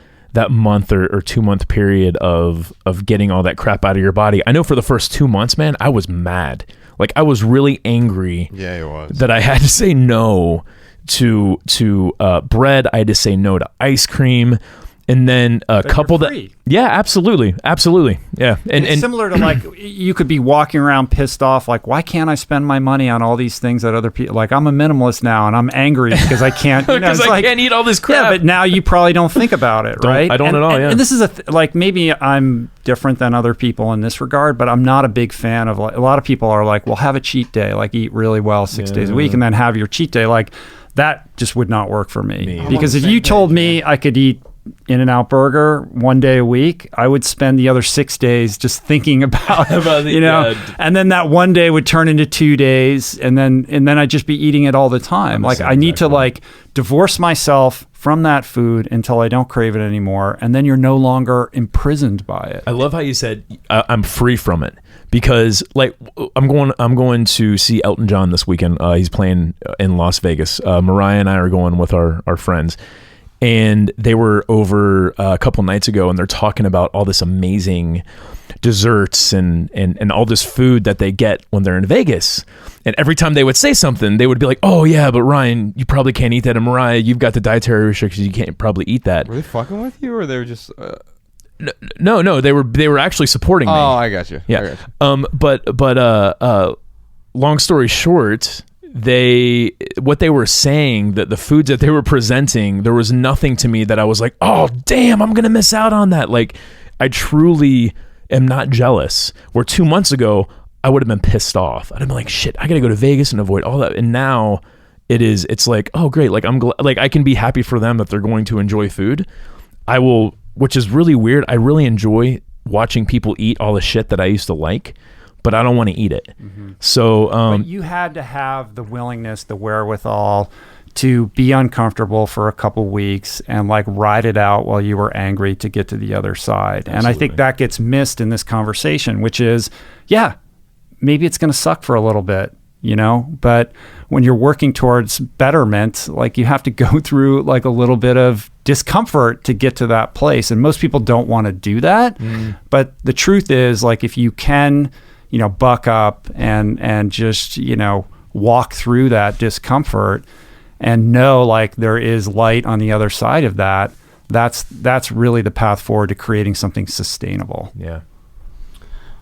month or 2 month period of getting all that crap out of your body. I know for the first 2 months, man, I was mad. Like, I was really angry. Yeah, it was. That I had to say no to bread. I had to say no to ice cream. And then a couple that, yeah, absolutely, yeah, and similar to, like, you could be walking around pissed off, like, why can't I spend my money on all these things that other people, like, I'm a minimalist now and I'm angry because I can't, because I can't eat all this crap. Yeah, but now you probably don't think about it, right? I don't at all. Yeah, and this is like, maybe I'm different than other people in this regard, but I'm not a big fan of, like, a lot of people are like, well, have a cheat day, like eat really well 6 days a week, and then have your cheat day, like. that just would not work for me. Me. Because if you told me I could eat In-N-Out Burger one day a week, I would spend the other 6 days just thinking about, and then that one day would turn into 2 days, and then I'd just be eating it all the time. Like I need to like divorce myself from that food until I don't crave it anymore, and then you're no longer imprisoned by it. I love how you said I'm free from it, because like I'm going to see Elton John this weekend. He's playing in Las Vegas. Mariah and I are going with our friends. And they were over a couple nights ago, and they're talking about all this amazing desserts and all this food that they get when they're in Vegas. And every time they would say something, they would be like, "Oh yeah, but Ryan, you probably can't eat that." And Mariah, you've got the dietary restrictions; you can't probably eat that. Were they fucking with you, or they were just? No, they were actually supporting me. Oh, I got you. Yeah. But long story short, what they were saying, that the foods that they were presenting, there was nothing to me that I was like, oh damn, I'm gonna miss out on that. Like, I truly am not jealous. Where 2 months ago I would have been pissed off. I'd have been like, shit, I gotta go to Vegas and avoid all that. And now it's like, oh great, like like I can be happy for them that they're going to enjoy food. I will, which is really weird. I really enjoy watching people eat all the shit that I used to like, but I don't want to eat it. Mm-hmm. So but you had to have the willingness, the wherewithal to be uncomfortable for a couple weeks and like ride it out while you were angry to get to the other side. Absolutely. And I think that gets missed in this conversation, which is, yeah, maybe it's going to suck for a little bit, but when you're working towards betterment, like you have to go through like a little bit of discomfort to get to that place. And most people don't want to do that. But the truth is, like, if you can, buck up and just, walk through that discomfort and know like there is light on the other side of that, that's really the path forward to creating something sustainable. Yeah.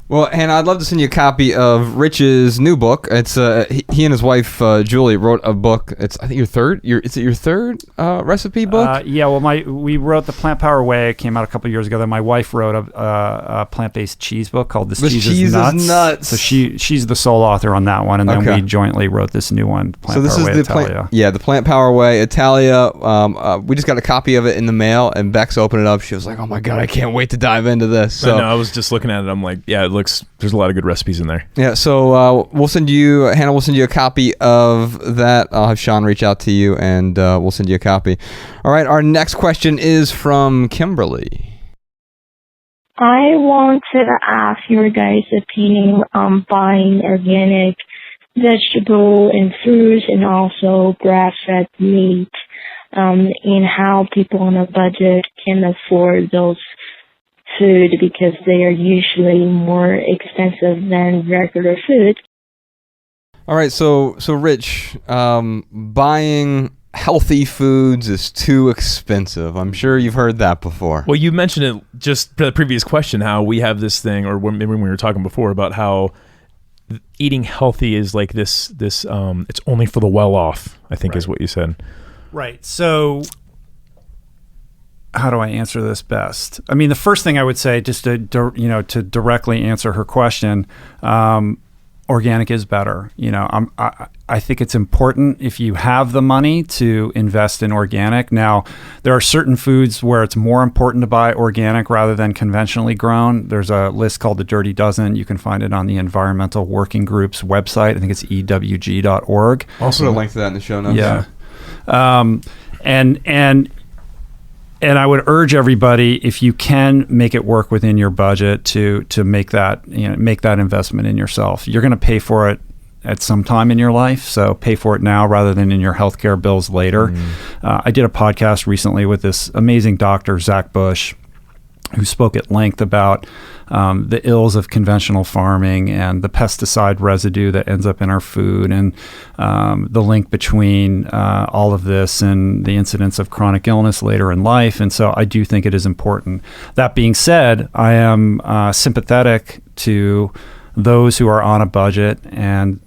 Well, Hannah, I'd love to send you a copy of Rich's new book. It's he and his wife Julie wrote a book. It's I think your third recipe book. Yeah. Well, we wrote The Plant Power Way. It came out a couple years ago. Then my wife wrote a plant-based cheese book called This Cheese is Nuts. So she's the sole author on that one, and then we jointly wrote this new one, Plant Power Way Italia. The Plant Power Way Italia. We just got a copy of it in the mail, and Bex opened it up. She was like, "Oh my god, I can't wait to dive into this." So I was just looking at it. I'm like, yeah, it looks. There's a lot of good recipes in there. Yeah, so Hannah will send you a copy of that. I'll have Sean reach out to you, and we'll send you a copy. All right, our next question is from Kimberly. I want to ask your guys' opinion on buying organic vegetable and fruits and also grass-fed meat, and how people on a budget can afford those food because they are usually more expensive than regular food. All right, so Rich, buying healthy foods is too expensive. I'm sure you've heard that before. Well, you mentioned it just for the previous question, how we have this thing, or maybe when we were talking before about how eating healthy is like this it's only for the well-off, I think is what you said. Right. So how do I answer this best? I mean, the first thing I would say, just to directly answer her question, organic is better. I think it's important if you have the money to invest in organic. Now, there are certain foods where it's more important to buy organic rather than conventionally grown. There's a list called the Dirty Dozen. You can find it on the Environmental Working Group's website. I think it's ewg.org. I'll put a link to that in the show notes. Yeah. And I would urge everybody, if you can make it work within your budget, to make that investment in yourself. You're going to pay for it at some time in your life, so pay for it now rather than in your healthcare bills later. I did a podcast recently with this amazing doctor, Zach Bush, who spoke at length about the ills of conventional farming and the pesticide residue that ends up in our food, and the link between all of this and the incidence of chronic illness later in life. And so I do think it is important. That being said, I am sympathetic to those who are on a budget and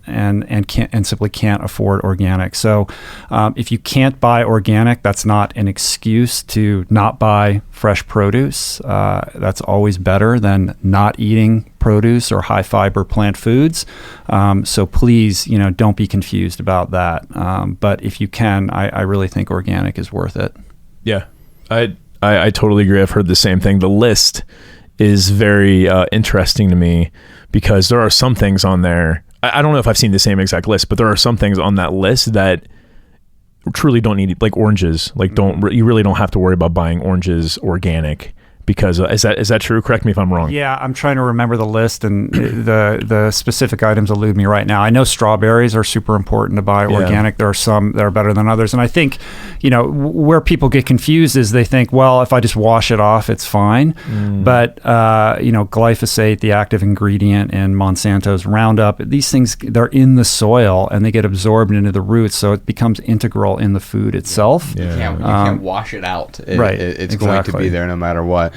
simply can't afford organic. So if you can't buy organic, that's not an excuse to not buy fresh produce. That's always better than not eating produce or high fiber plant foods. So please, don't be confused about that. But if you can, I really think organic is worth it. Yeah, I totally agree. I've heard the same thing. The list is very interesting to me because there are some things on there. I don't know if I've seen the same exact list, but there are some things on that list that truly don't need, like oranges. Like you really don't have to worry about buying oranges organic. Because is that true? Correct me if I'm wrong. Yeah, I'm trying to remember the list, and the specific items elude me right now. I know strawberries are super important to buy organic. There are some that are better than others, and I think, where people get confused is they think, well, if I just wash it off, it's fine. But glyphosate, the active ingredient in Monsanto's Roundup, these things, they're in the soil and they get absorbed into the roots, so it becomes integral in the food itself. Yeah. You can't wash it out. It's exactly. going to be there no matter what.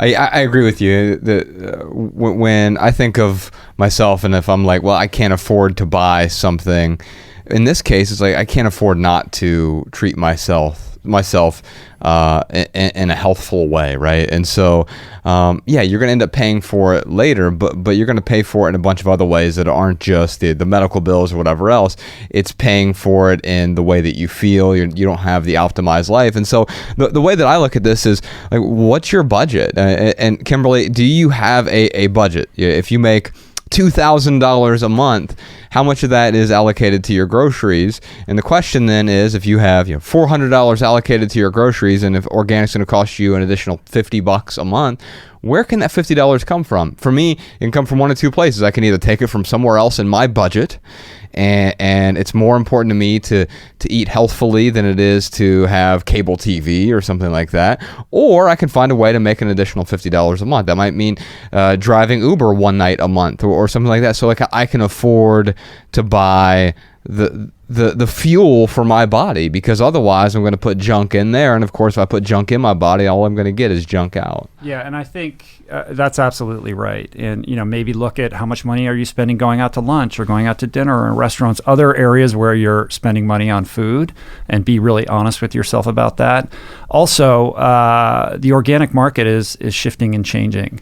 I agree with you that when I think of myself and if I'm like, well, I can't afford to buy something, in this case, it's like I can't afford not to treat myself in a healthful way, right? And so, you're going to end up paying for it later, but you're going to pay for it in a bunch of other ways that aren't just the medical bills or whatever else. It's paying for it in the way that you feel. You don't have the optimized life. And so the way that I look at this is like, what's your budget? And Kimberly, do you have a budget? If you make $2,000 a month, how much of that is allocated to your groceries? And the question then is, if you have $400 allocated to your groceries, and if organic's going to cost you an additional $50 a month, where can that $50 come from? For me, it can come from one of two places. I can either take it from somewhere else in my budget, and it's more important to me to eat healthfully than it is to have cable TV or something like that. Or I can find a way to make an additional $50 a month. That might mean driving Uber one night a month or something like that. So like I can afford to buy the fuel for my body, because otherwise I'm going to put junk in there, and of course if I put junk in my body, all I'm going to get is junk out. Yeah, and I think that's absolutely right. And maybe look at how much money are you spending going out to lunch or going out to dinner or in restaurants, other areas where you're spending money on food, and be really honest with yourself about that. Also, the organic market is shifting and changing.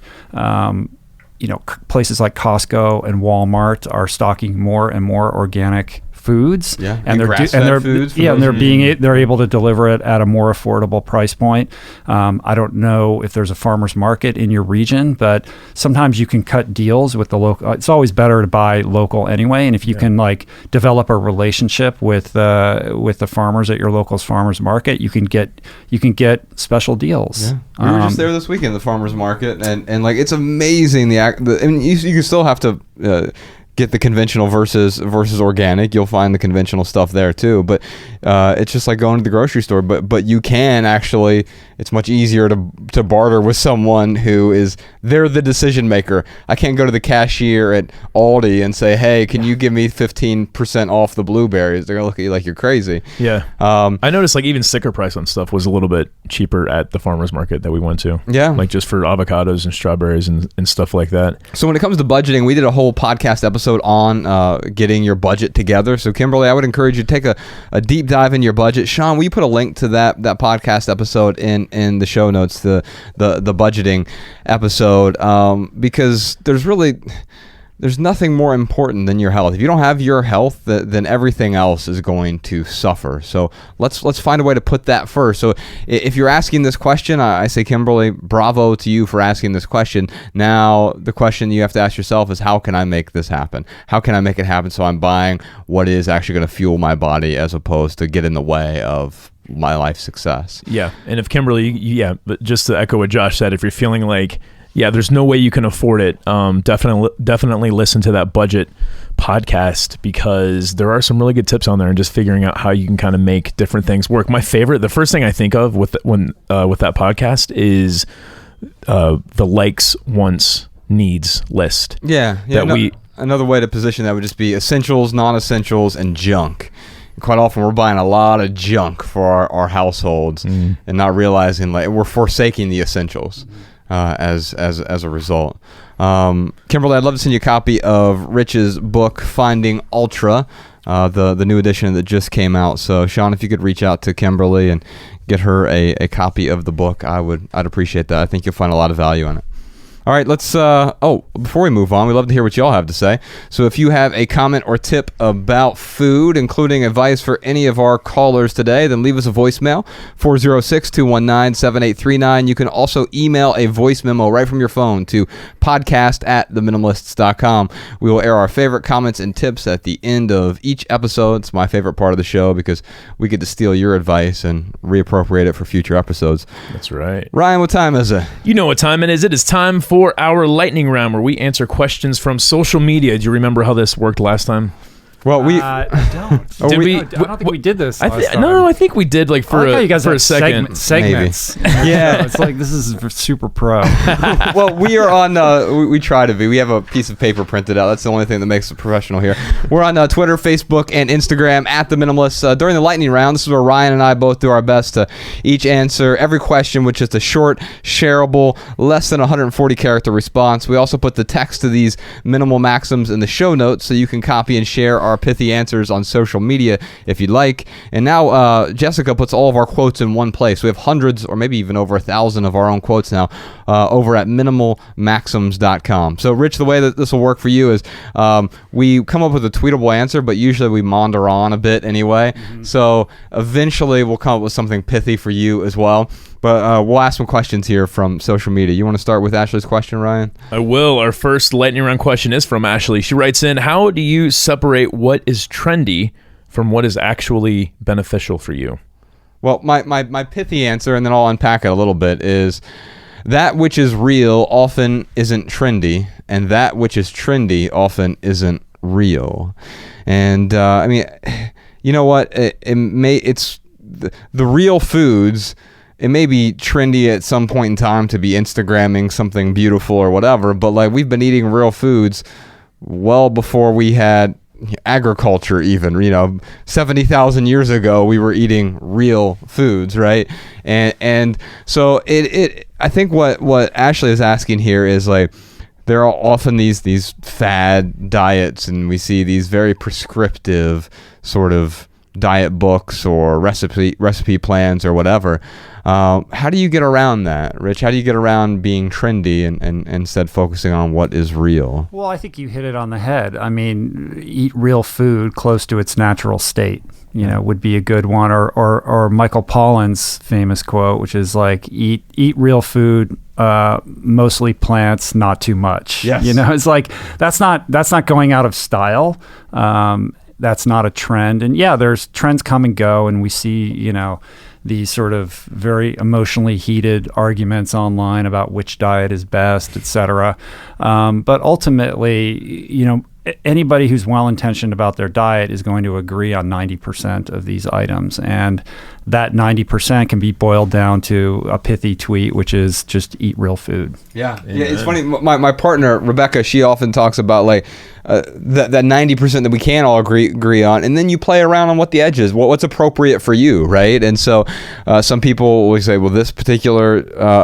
Places like Costco and Walmart are stocking more and more organic foods, and they're able to deliver it at a more affordable price point. I don't know if there's a farmer's market in your region, but sometimes you can cut deals with the local. It's always better to buy local anyway, and if you can develop a relationship with the farmers at your local farmer's market, you can get special deals. We were just there this weekend, the farmer's market, and it's amazing. You can still have to get the conventional versus organic. You'll find the conventional stuff there too, but it's just like going to the grocery store. But you can actually, it's much easier to barter with someone they're the decision maker. I can't go to the cashier at Aldi and say, hey, can you give me 15% off the blueberries? They're gonna look at you like you're crazy. Yeah. I noticed even sticker price on stuff was a little bit cheaper at the farmer's market that we went to. Yeah. Just for avocados and strawberries and stuff like that. So when it comes to budgeting, we did a whole podcast episode on getting your budget together. So Kimberly, I would encourage you to take a deep dive in your budget. Sean, will you put a link to that podcast episode in the show notes, the budgeting episode, because there's nothing more important than your health. If you don't have your health, then everything else is going to suffer. So let's find a way to put that first. So if you're asking this question, I say, Kimberly, bravo to you for asking this question. Now, the question you have to ask yourself is, how can I make this happen? How can I make it happen so I'm buying what is actually going to fuel my body as opposed to get in the way of my life success? Yeah. And if Kimberly, but just to echo what Josh said, if you're feeling like, there's no way you can afford it, definitely listen to that budget podcast, because there are some really good tips on there, and just figuring out how you can kind of make different things work. The first thing I think of with that podcast is the likes, wants, needs list. Another way to position that would just be essentials, non-essentials, and junk. Quite often we're buying a lot of junk for our households and not realizing we're forsaking the essentials. as a result. Kimberly, I'd love to send you a copy of Rich's book, Finding Ultra, the new edition that just came out. So, Sean, if you could reach out to Kimberly and get her a copy of the book, I'd appreciate that. I think you'll find a lot of value in it. All right, let's, before we move on, we'd love to hear what y'all have to say. So if you have a comment or tip about food, including advice for any of our callers today, then leave us a voicemail, 406-219-7839. You can also email a voice memo right from your phone to podcast@theminimalists.com. We will air our favorite comments and tips at the end of each episode. It's my favorite part of the show because we get to steal your advice and reappropriate it for future episodes. That's right. Ryan, what time is it? You know what time it is. It is time for our lightning round where we answer questions from social media. Do you remember how this worked last time? Well, I don't. Oh, Did we? I don't think we did this last time. No, I think we did like for I thought you guys for a had second. segments. Yeah. It's like this is super pro. Well, we are on, we try to be. We have a piece of paper printed out. That's the only thing that makes us professional here. We're on Twitter, Facebook, and Instagram at The Minimalists. During the lightning round, this is where Ryan and I both do our best to each answer every question with just a short, shareable, less than 140 character response. We also put the text to these minimal maxims in the show notes so you can copy and share our pithy answers on social media if you'd like. And now Jessica puts all of our quotes in one place. We have hundreds or maybe even over 1,000 of our own quotes now over at minimalmaxims.com. So Rich, the way that this will work for you is we come up with a tweetable answer, but usually we maunder on a bit anyway. Mm-hmm. So eventually we'll come up with something pithy for you as well. But we'll ask some questions here from social media. You want to start with Ashley's question, Ryan? I will. Our first lightning round question is from Ashley. She writes in, how do you separate what is trendy from what is actually beneficial for you? Well, my pithy answer, and then I'll unpack it a little bit, is that which is real often isn't trendy, and that which is trendy often isn't real. And, I mean, you know what? It's the real foods. It may be trendy at some point in time to be Instagramming something beautiful or whatever, but like we've been eating real foods well before we had agriculture even, 70,000 years ago we were eating real foods, right? And so I think what Ashley is asking here is like there are often these fad diets, and we see these very prescriptive sort of diet books or recipe plans or whatever. How do you get around that, Rich? How do you get around being trendy and instead focusing on what is real? Well, I think you hit it on the head. I mean, eat real food close to its natural state, would be a good one. Or Michael Pollan's famous quote, which is like, eat real food, mostly plants, not too much. Yes. It's like, that's not going out of style. That's not a trend. And yeah, there's trends come and go, and we see, these sort of very emotionally heated arguments online about which diet is best, et cetera. But ultimately, anybody who's well-intentioned about their diet is going to agree on 90% of these items. And that 90% can be boiled down to a pithy tweet, which is just eat real food. Yeah. It's funny. My partner, Rebecca, she often talks about like that 90% that we can all agree on. And then you play around on what the edge is, what's appropriate for you, right? And so some people will say, well, this particular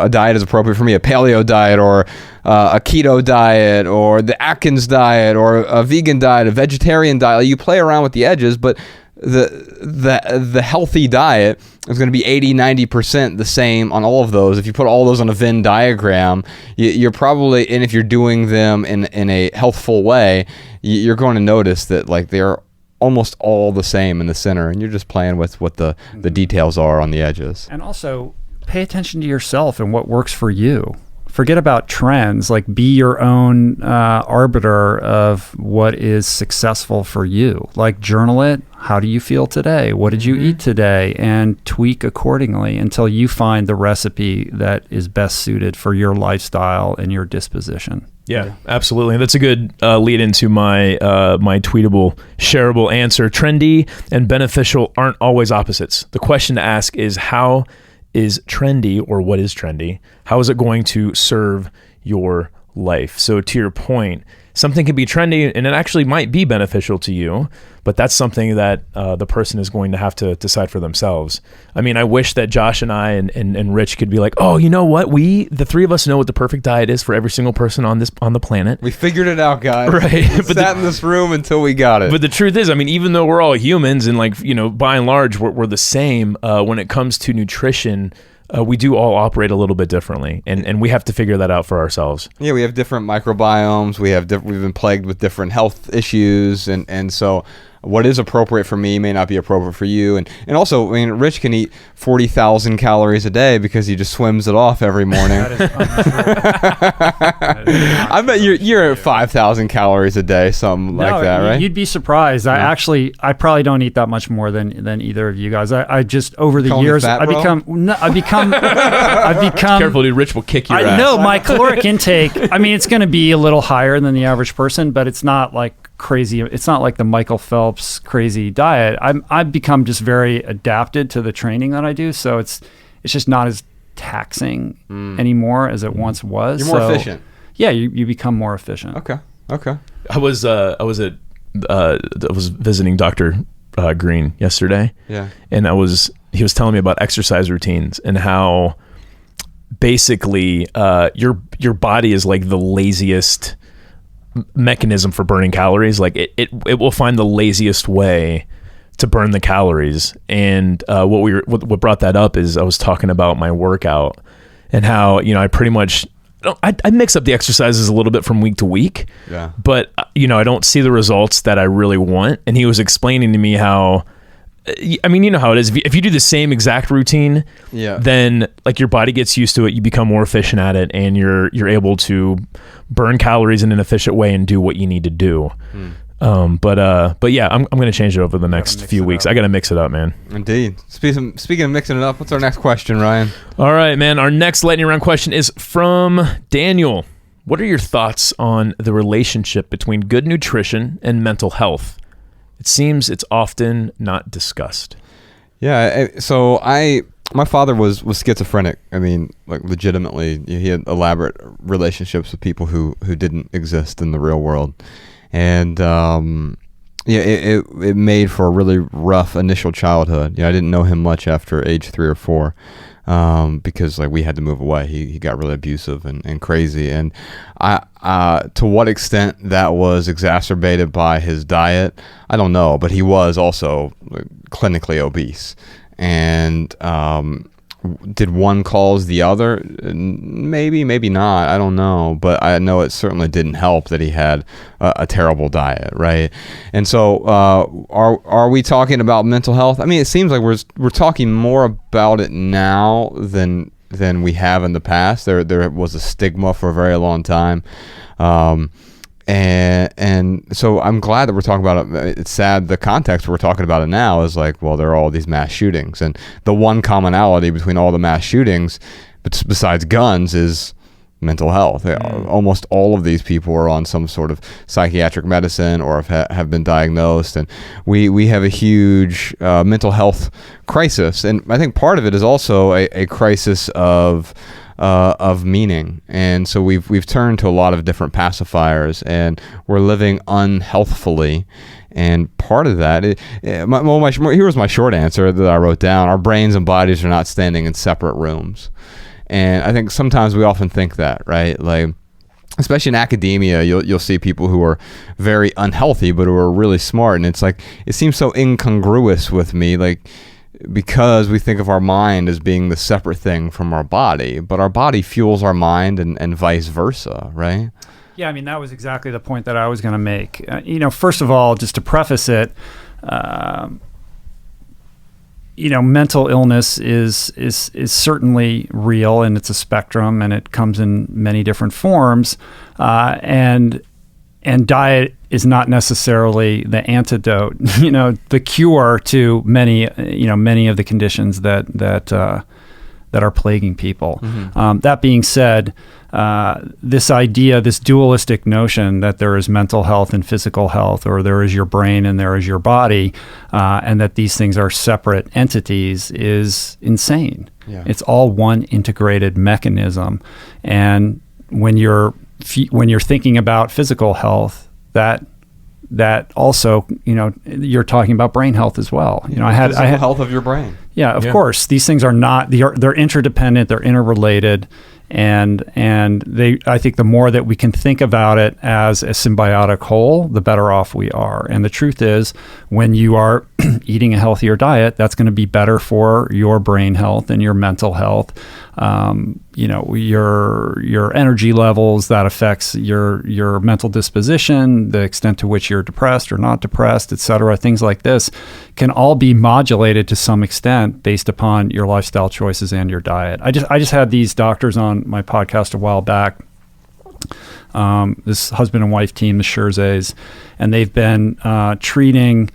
diet is appropriate for me, a paleo diet or a keto diet or the Atkins diet or a vegan diet, a vegetarian diet. You play around with the edges, but the healthy diet is going to be 80-90% the same on all of those. If you put all those on a Venn diagram, you're probably, and if you're doing them in a healthful way, you're going to notice that like they're almost all the same in the center, and you're just playing with what the details are on the edges. And also pay attention to yourself and what works for you. Forget about trends, like be your own arbiter of what is successful for you. Like journal it. How do you feel today? What did you eat today? And tweak accordingly until you find the recipe that is best suited for your lifestyle and your disposition. Yeah, absolutely. That's a good lead into my my tweetable, shareable answer. Trendy and beneficial aren't always opposites. The question to ask is how is trendy, or what is trendy, how is it going to serve your life? So to your point, something can be trendy and it actually might be beneficial to you, but that's something that the person is going to have to decide for themselves. I mean, I wish that Josh and I and Rich could be like, oh, you know what? The three of us know what the perfect diet is for every single person on the planet. We figured it out, guys. Right. We sat in this room until we got it. But the truth is, I mean, even though we're all humans and like, by and large, we're the same, when it comes to nutrition, we do all operate a little bit differently, and we have to figure that out for ourselves. Yeah, we have different microbiomes. We've been plagued with different health issues, and so what is appropriate for me may not be appropriate for you. And also, I mean, Rich can eat 40,000 calories a day because he just swims it off every morning. I bet you're at 5,000 calories a day, something like that, right? You'd be surprised. I probably don't eat that much more than either of you guys. I just, over the years, I've become Careful, dude. Rich will kick your ass. No, my caloric intake, I mean, it's going to be a little higher than the average person, but it's not like crazy. It's not like the Michael Phelps crazy diet. I've become just very adapted to the training that I do, so it's just not as taxing anymore as it once was. You're more efficient. Yeah, you become more efficient. Okay. I was visiting Dr. Green yesterday. Yeah. And he was telling me about exercise routines and how basically your body is like the laziest mechanism for burning calories. Like it will find the laziest way to burn the calories. And what brought that up is I was talking about my workout and how I pretty much I mix up the exercises a little bit from week to week. Yeah. But I don't see the results that I really want. And he was explaining to me how, I mean, you know how it is. If you do the same exact routine, then like your body gets used to it. You become more efficient at it, and you're able to burn calories in an efficient way and do what you need to do. But yeah, I'm going to change it over the next few weeks. I got to mix it up, man. Indeed. Speaking of mixing it up, what's our next question, Ryan? All right, man. Our next lightning round question is from Daniel. What are your thoughts on the relationship between good nutrition and mental health? It seems it's often not discussed. Yeah. So my father was schizophrenic. I mean, like legitimately, he had elaborate relationships with people who didn't exist in the real world. And it made for a really rough initial childhood. I didn't know him much after age 3 or 4, because like we had to move away. He got really abusive and crazy. And to what extent that was exacerbated by his diet, I don't know. But he was also clinically obese. And did one cause the other? Maybe not. I don't know. But I know it certainly didn't help that he had a terrible diet, right? And so are we talking about mental health? I mean, it seems like we're talking more about it now than we have in the past. There was a stigma for a very long time. And so I'm glad that we're talking about it. It's sad the context we're talking about it now is like, well, there are all these mass shootings, and the one commonality between all the mass shootings, besides guns, is mental health. Almost all of these people are on some sort of psychiatric medicine or have been diagnosed, and we have a huge mental health crisis. And I think part of it is also a crisis of meaning. And so we've turned to a lot of different pacifiers, and we're living unhealthfully. And part of that, here was my short answer that I wrote down. Our brains and bodies are not standing in separate rooms. And I think sometimes we often think that, right? Like, especially in academia, you'll see people who are very unhealthy, but who are really smart. And it's like, it seems so incongruous with me, like, because we think of our mind as being the separate thing from our body, but our body fuels our mind and vice versa, right? Yeah, I mean, that was exactly the point that I was going to make. First of all, just to preface it, mental illness is certainly real, and it's a spectrum, and it comes in many different forms, and diet is not necessarily the antidote, the cure to many of the conditions that are plaguing people. Mm-hmm. That being said, this dualistic notion that there is mental health and physical health, or there is your brain and there is your body, and that these things are separate entities, is insane. Yeah. It's all one integrated mechanism. And when you're when you're thinking about physical health, that also, you're talking about brain health as well. I had health of your brain. Yeah, of course. These things are not, they're interdependent, they're interrelated. And I think the more that we can think about it as a symbiotic whole, the better off we are. And the truth is, when you are eating a healthier diet, that's going to be better for your brain health and your mental health. Your energy levels, that affects your mental disposition, the extent to which you're depressed or not depressed, et cetera. Things like this can all be modulated to some extent based upon your lifestyle choices and your diet. I just had these doctors on my podcast a while back, this husband and wife team, the Scherzays, and they've been treating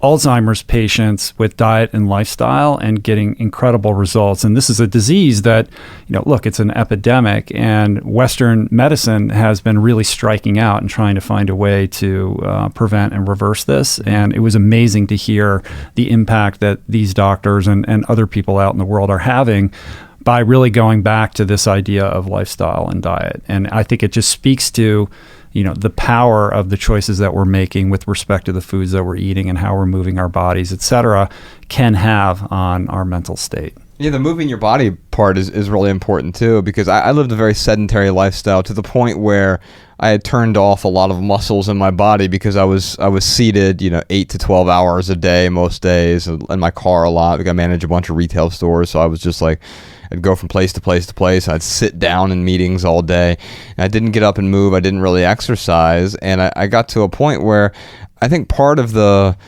Alzheimer's patients with diet and lifestyle and getting incredible results. And this is a disease that, look, it's an epidemic, and Western medicine has been really striking out and trying to find a way to prevent and reverse this. And it was amazing to hear the impact that these doctors and other people out in the world are having by really going back to this idea of lifestyle and diet. And I think it just speaks to the power of the choices that we're making with respect to the foods that we're eating and how we're moving our bodies, et cetera, can have on our mental state. Yeah, the moving your body part is really important too, because I lived a very sedentary lifestyle to the point where I had turned off a lot of muscles in my body because I was seated, 8 to 12 hours a day most days, in my car a lot. Like, I manage a bunch of retail stores, so I was just like, I'd go from place to place to place. I'd sit down in meetings all day. And I didn't get up and move. I didn't really exercise. And I got to a point where I think part of the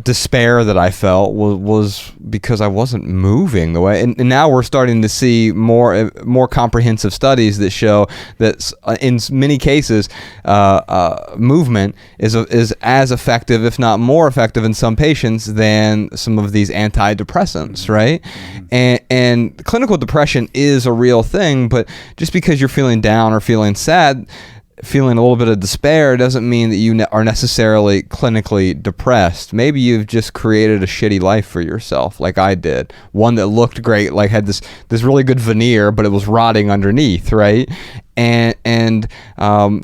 despair that I felt was because I wasn't moving the way. And now we're starting to see more comprehensive studies that show that in many cases, movement is as effective, if not more effective, in some patients than some of these antidepressants, right? And clinical depression is a real thing, but just because you're feeling down or feeling sad, feeling a little bit of despair doesn't mean that you are necessarily clinically depressed. Maybe you've just created a shitty life for yourself, like I did. One that looked great, like had this really good veneer, but it was rotting underneath, right? And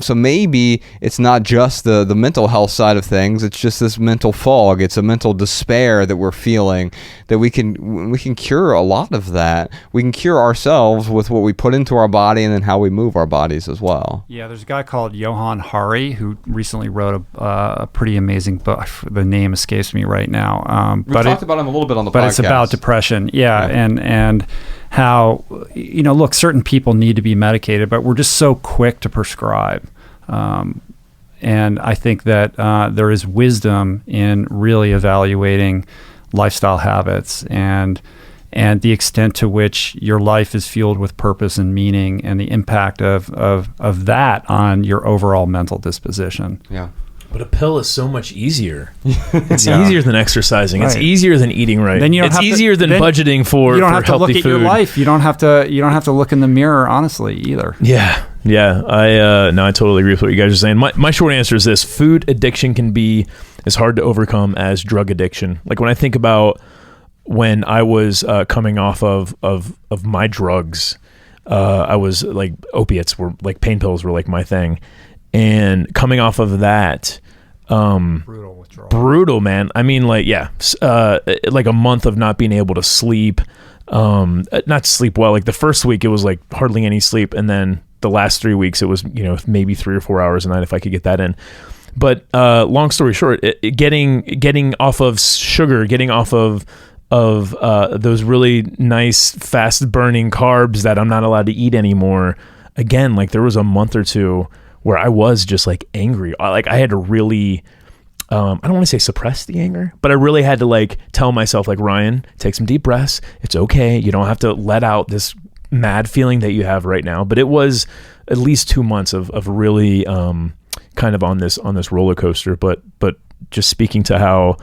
so maybe it's not just the mental health side of things. It's just this mental fog. It's a mental despair that we're feeling, that we can cure a lot of that. We can cure ourselves with what we put into our body and then how we move our bodies as well. Yeah, there's a guy called Johan Hari who recently wrote a pretty amazing book. The name escapes me right now. We talked about him a little bit on the podcast. But it's about depression. Yeah. And how, look, certain people need to be medicated, but we're just so quick to prescribe. And I think that there is wisdom in really evaluating lifestyle habits and the extent to which your life is fueled with purpose and meaning, and the impact of that on your overall mental disposition. Yeah. But a pill is so much easier. It's easier than exercising. Right. It's easier than eating right. Then it's easier than budgeting for healthy food. You don't have to look at your life. You don't have to look in the mirror honestly either. Yeah. I totally agree with what you guys are saying. My short answer is this: food addiction can be as hard to overcome as drug addiction. Like, when I think about when I was coming off of my drugs, I was like, opiates were like, pain pills were like my thing. And coming off of that, brutal withdrawal. Brutal, man. I mean, like a month of not being able to sleep, not sleep well. Like, the first week it was like hardly any sleep, and then the last 3 weeks it was maybe 3 or 4 hours a night if I could get that in. But long story short, getting off of sugar, getting off of those really nice fast burning carbs that I'm not allowed to eat anymore. Again, like, there was a month or two where I was just like angry. Like, I had to really, I don't want to say suppress the anger, but I really had to like tell myself, like, Ryan, take some deep breaths. It's okay. You don't have to let out this mad feeling that you have right now. But it was at least 2 months of really kind of on this roller coaster. But just speaking to how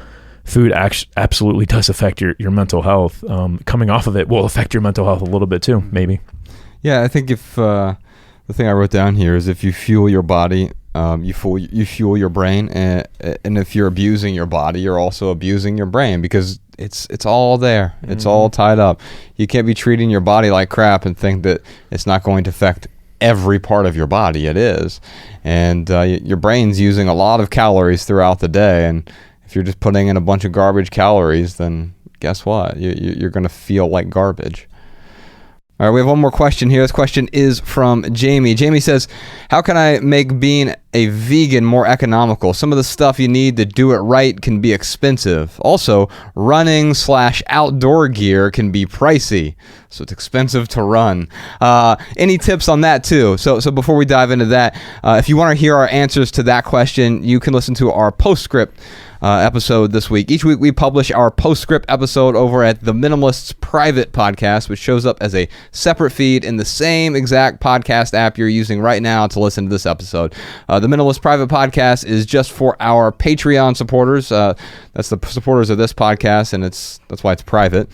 food absolutely does affect your mental health. Coming off of it will affect your mental health a little bit too, maybe. Yeah, I think if the thing I wrote down here is, if you fuel your body, you fuel your brain, and if you're abusing your body, you're also abusing your brain, because it's all there. It's all tied up. You can't be treating your body like crap and think that it's not going to affect every part of your body. It is. And your brain's using a lot of calories throughout the day. And if you're just putting in a bunch of garbage calories, then guess what? You're going to feel like garbage. All right, we have one more question here. This question is from Jamie. Jamie says, how can I make being a vegan more economical? Some of the stuff you need to do it right can be expensive. Also, running/outdoor gear can be pricey, so it's expensive to run. Any tips on that too? So before we dive into that, if you want to hear our answers to that question, you can listen to our postscript episode this week. Each week we publish our postscript episode over at the Minimalists private podcast, which shows up as a separate feed in the same exact podcast app you're using right now to listen to this episode. The Minimalist private podcast is just for our Patreon supporters. That's the supporters of this podcast, and that's why it's private.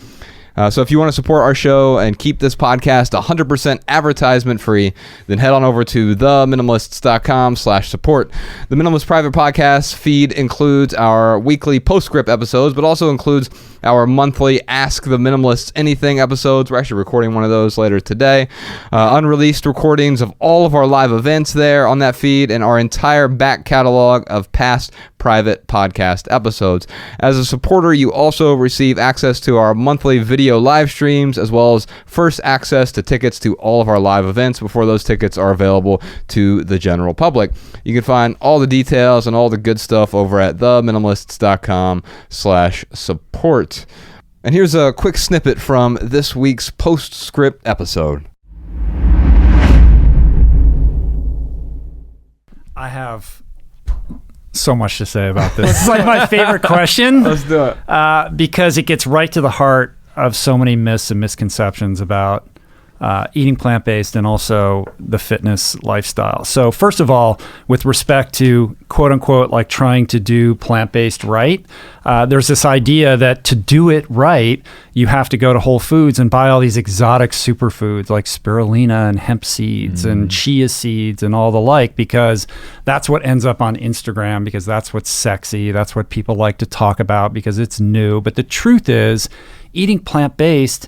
So if you want to support our show and keep this podcast 100% advertisement free, then head on over to theminimalists.com/support. The Minimalist Private Podcast feed includes our weekly postscript episodes, but also includes our monthly Ask the Minimalists Anything episodes. We're actually recording one of those later today. Unreleased recordings of all of our live events there on that feed, and our entire back catalog of past private podcast episodes. As a supporter, you also receive access to our monthly video live streams, as well as first access to tickets to all of our live events before those tickets are available to the general public. You can find all the details and all the good stuff over at theminimalists.com/support. And here's a quick snippet from this week's postscript episode. I have so much to say about this. It's like my favorite question. Let's do it. Because it gets right to the heart of so many myths and misconceptions about eating plant-based and also the fitness lifestyle. So first of all, with respect to quote unquote, like trying to do plant-based right, there's this idea that to do it right, you have to go to Whole Foods and buy all these exotic superfoods like spirulina and hemp seeds and chia seeds and all the like, because that's what ends up on Instagram, because that's what's sexy. That's what people like to talk about because it's new. But the truth is, eating plant-based,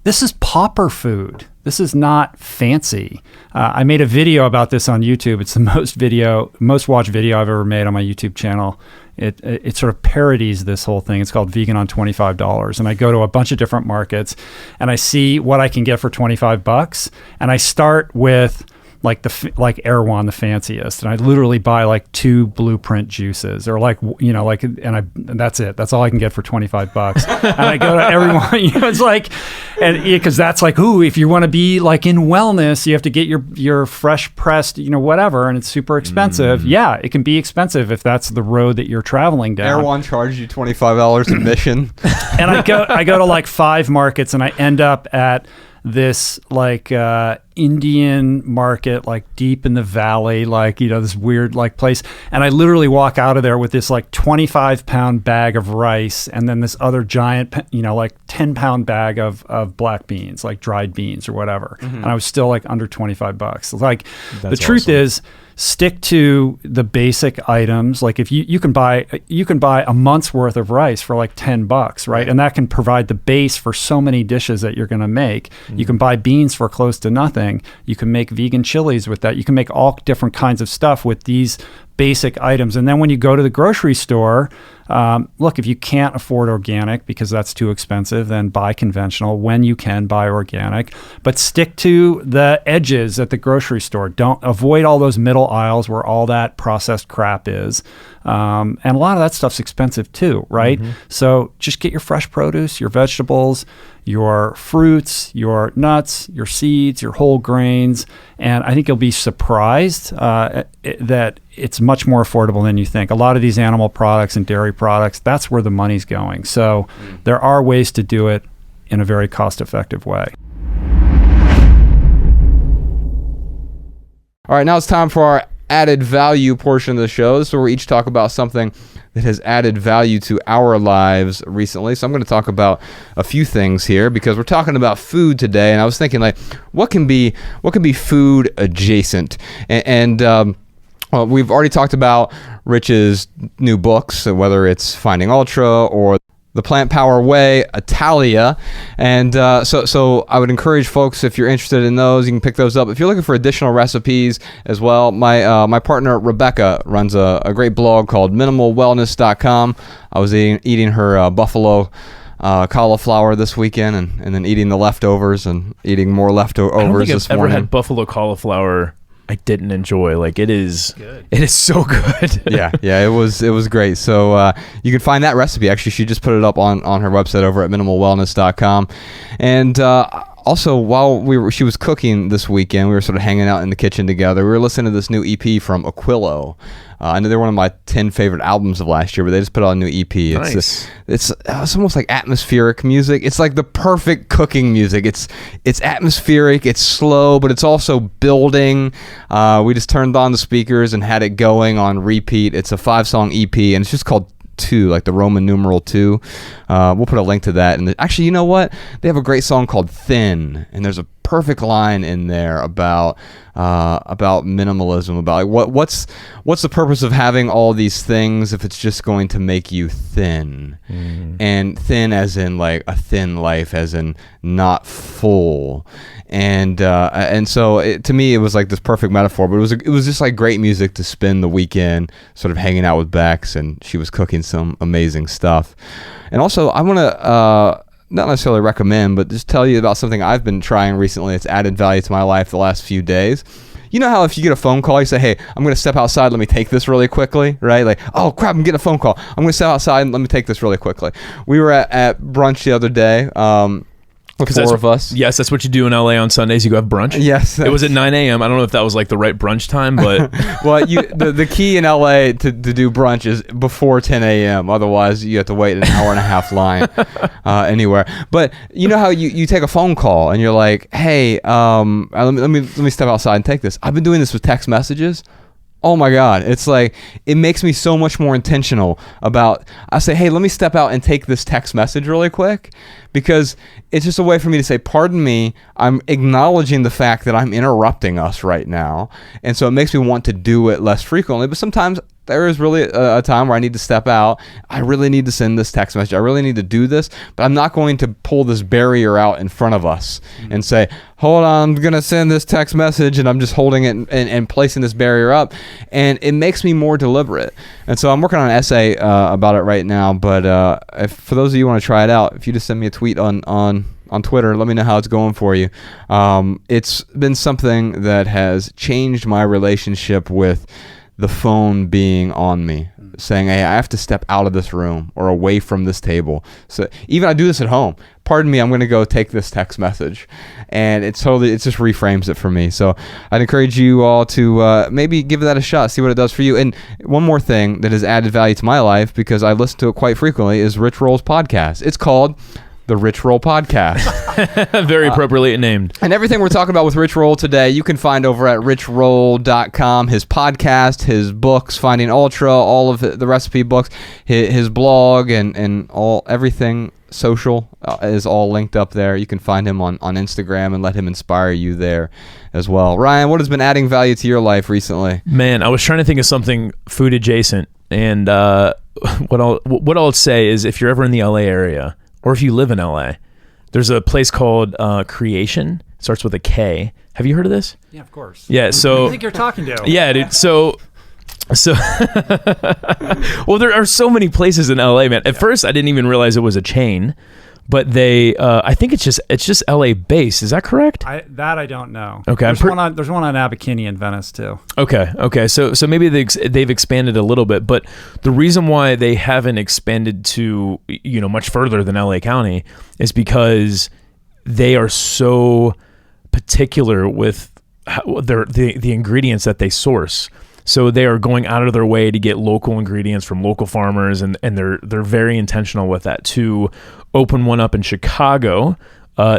this is pauper food. This is not fancy. I made a video about this on YouTube. It's the most watched video I've ever made on my YouTube channel. It sort of parodies this whole thing. It's called Vegan on $25. And I go to a bunch of different markets and I see what I can get for $25. And I start with like Erewhon, the fanciest, and I literally buy like 2 Blueprint juices, or and that's it. That's all I can get for $25. And I go to everyone, it's like, and because that's like, if you want to be like in wellness, you have to get your fresh pressed, whatever, and it's super expensive. Yeah, it can be expensive if that's the road that you're traveling down. Erewhon charges you $25 admission. And I go to like 5 markets, and I end up at this like Indian market, like deep in the valley, like, this weird like place. And I literally walk out of there with this like 25-pound bag of rice, and then this other giant, like 10-pound bag of black beans, like dried beans or whatever. And I was still like under $25. Like, the truth is, stick to the basic items. Like if you can buy a month's worth of rice for like $10, right? And that can provide the base for so many dishes that you're going to make. You can buy beans for close to nothing. You can make vegan chilies with that. You can make all different kinds of stuff with these basic items. And then when you go to the grocery store, look, if you can't afford organic because that's too expensive, then buy conventional. When you can, buy organic, but stick to the edges at the grocery store. Don't avoid all those middle aisles where all that processed crap is. And a lot of that stuff's expensive too, right? So just get your fresh produce, your vegetables, your fruits, your nuts, your seeds, your whole grains. And I think you'll be surprised that it's much more affordable than you think. A lot of these animal products and dairy products, that's where the money's going. So there are ways to do it in a very cost-effective way. All right, now it's time for our added value portion of the show. This is where we each talk about something that has added value to our lives recently. So I'm going to talk about a few things here because we're talking about food today, and I was thinking, like, what can be food adjacent? And we've already talked about Rich's new books, so whether it's Finding Ultra or The Plant Power Way, Italia. And so I would encourage folks, if you're interested in those, you can pick those up. If you're looking for additional recipes as well, my partner Rebecca runs a great blog called minimalwellness.com. I was eating her buffalo cauliflower this weekend, and then eating the leftovers and eating more leftovers I don't think this I've morning. ever had buffalo cauliflower I didn't enjoy. Like, it is good. It is so good. yeah, it was great. So you can find that recipe. Actually, she just put it up on her website over at minimalwellness.com. And also, while she was cooking this weekend, we were sort of hanging out in the kitchen together. We were listening to this new EP from Aquilo. I know they're one of my 10 favorite albums of last year, but they just put out a new EP. It's almost like atmospheric music. It's like the perfect cooking music. It's atmospheric, it's slow, but it's also building. We just turned on the speakers and had it going on repeat. It's a 5-song EP, and it's just called 2, like the Roman numeral 2. We'll put a link to that. And actually, you know what? They have a great song called Thin, and there's a perfect line in there about minimalism, about like what's the purpose of having all these things if it's just going to make you thin. And thin as in like a thin life, as in not full. And so to me it was like this perfect metaphor, but it was just like great music to spend the weekend sort of hanging out with Bex, and she was cooking some amazing stuff. And also I want to not necessarily recommend, but just tell you about something I've been trying recently that's added value to my life the last few days. You know how if you get a phone call, you say, hey, I'm going to step outside, let me take this really quickly, right? Like, oh, crap, I'm getting a phone call. I'm going to step outside and let me take this really quickly. We were at brunch the other day. The 4 of us. Yes, that's what you do in LA on Sundays. You go have brunch. Yes. It was at 9 a.m. I don't know if that was like the right brunch time, but... Well, the key in LA to do brunch is before 10 a.m. Otherwise, you have to wait an hour and a half line anywhere. But you know how you take a phone call and you're like, hey, let me step outside and take this. I've been doing this with text messages. Oh my God. It's like, it makes me so much more intentional about, I say, hey, let me step out and take this text message really quick, because it's just a way for me to say, pardon me, I'm acknowledging the fact that I'm interrupting us right now. And so it makes me want to do it less frequently. But sometimes there is really a time where I need to step out. I really need to send this text message. I really need to do this, but I'm not going to pull this barrier out in front of us and say, hold on, I'm going to send this text message, and I'm just holding it and placing this barrier up. And it makes me more deliberate. And so I'm working on an essay about it right now, but for those of you who want to try it out, if you just send me a tweet on Twitter, let me know how it's going for you. It's been something that has changed my relationship with the phone being on me, saying, hey, I have to step out of this room or away from this table. So even I do this at home. Pardon me, I'm going to go take this text message. And it just reframes it for me. So I'd encourage you all to maybe give that a shot, see what it does for you. And one more thing that has added value to my life, because I listen to it quite frequently, is Rich Roll's podcast. It's called the Rich Roll Podcast. Very appropriately named. And everything we're talking about with Rich Roll today, you can find over at richroll.com. His podcast, his books, Finding Ultra, all of the recipe books, his blog, and everything social is all linked up there. You can find him on Instagram and let him inspire you there as well. Ryan, what has been adding value to your life recently? Man, I was trying to think of something food adjacent, and what I'll say is, if you're ever in the LA area, or if you live in LA, there's a place called Creation. It starts with a K. Have you heard of this? Yeah, of course. Yeah, so... I think you're talking to. Yeah, dude. So well, there are so many places in LA, man. At first, I didn't even realize it was a chain, but they, I think it's just LA based. Is that correct? I don't know. Okay, there's one on Abercrombie in Venice too. Okay. So maybe they've expanded a little bit, but the reason why they haven't expanded to much further than LA County is because they are so particular with the ingredients that they source. So they are going out of their way to get local ingredients from local farmers, and they're very intentional with that. To open one up in Chicago,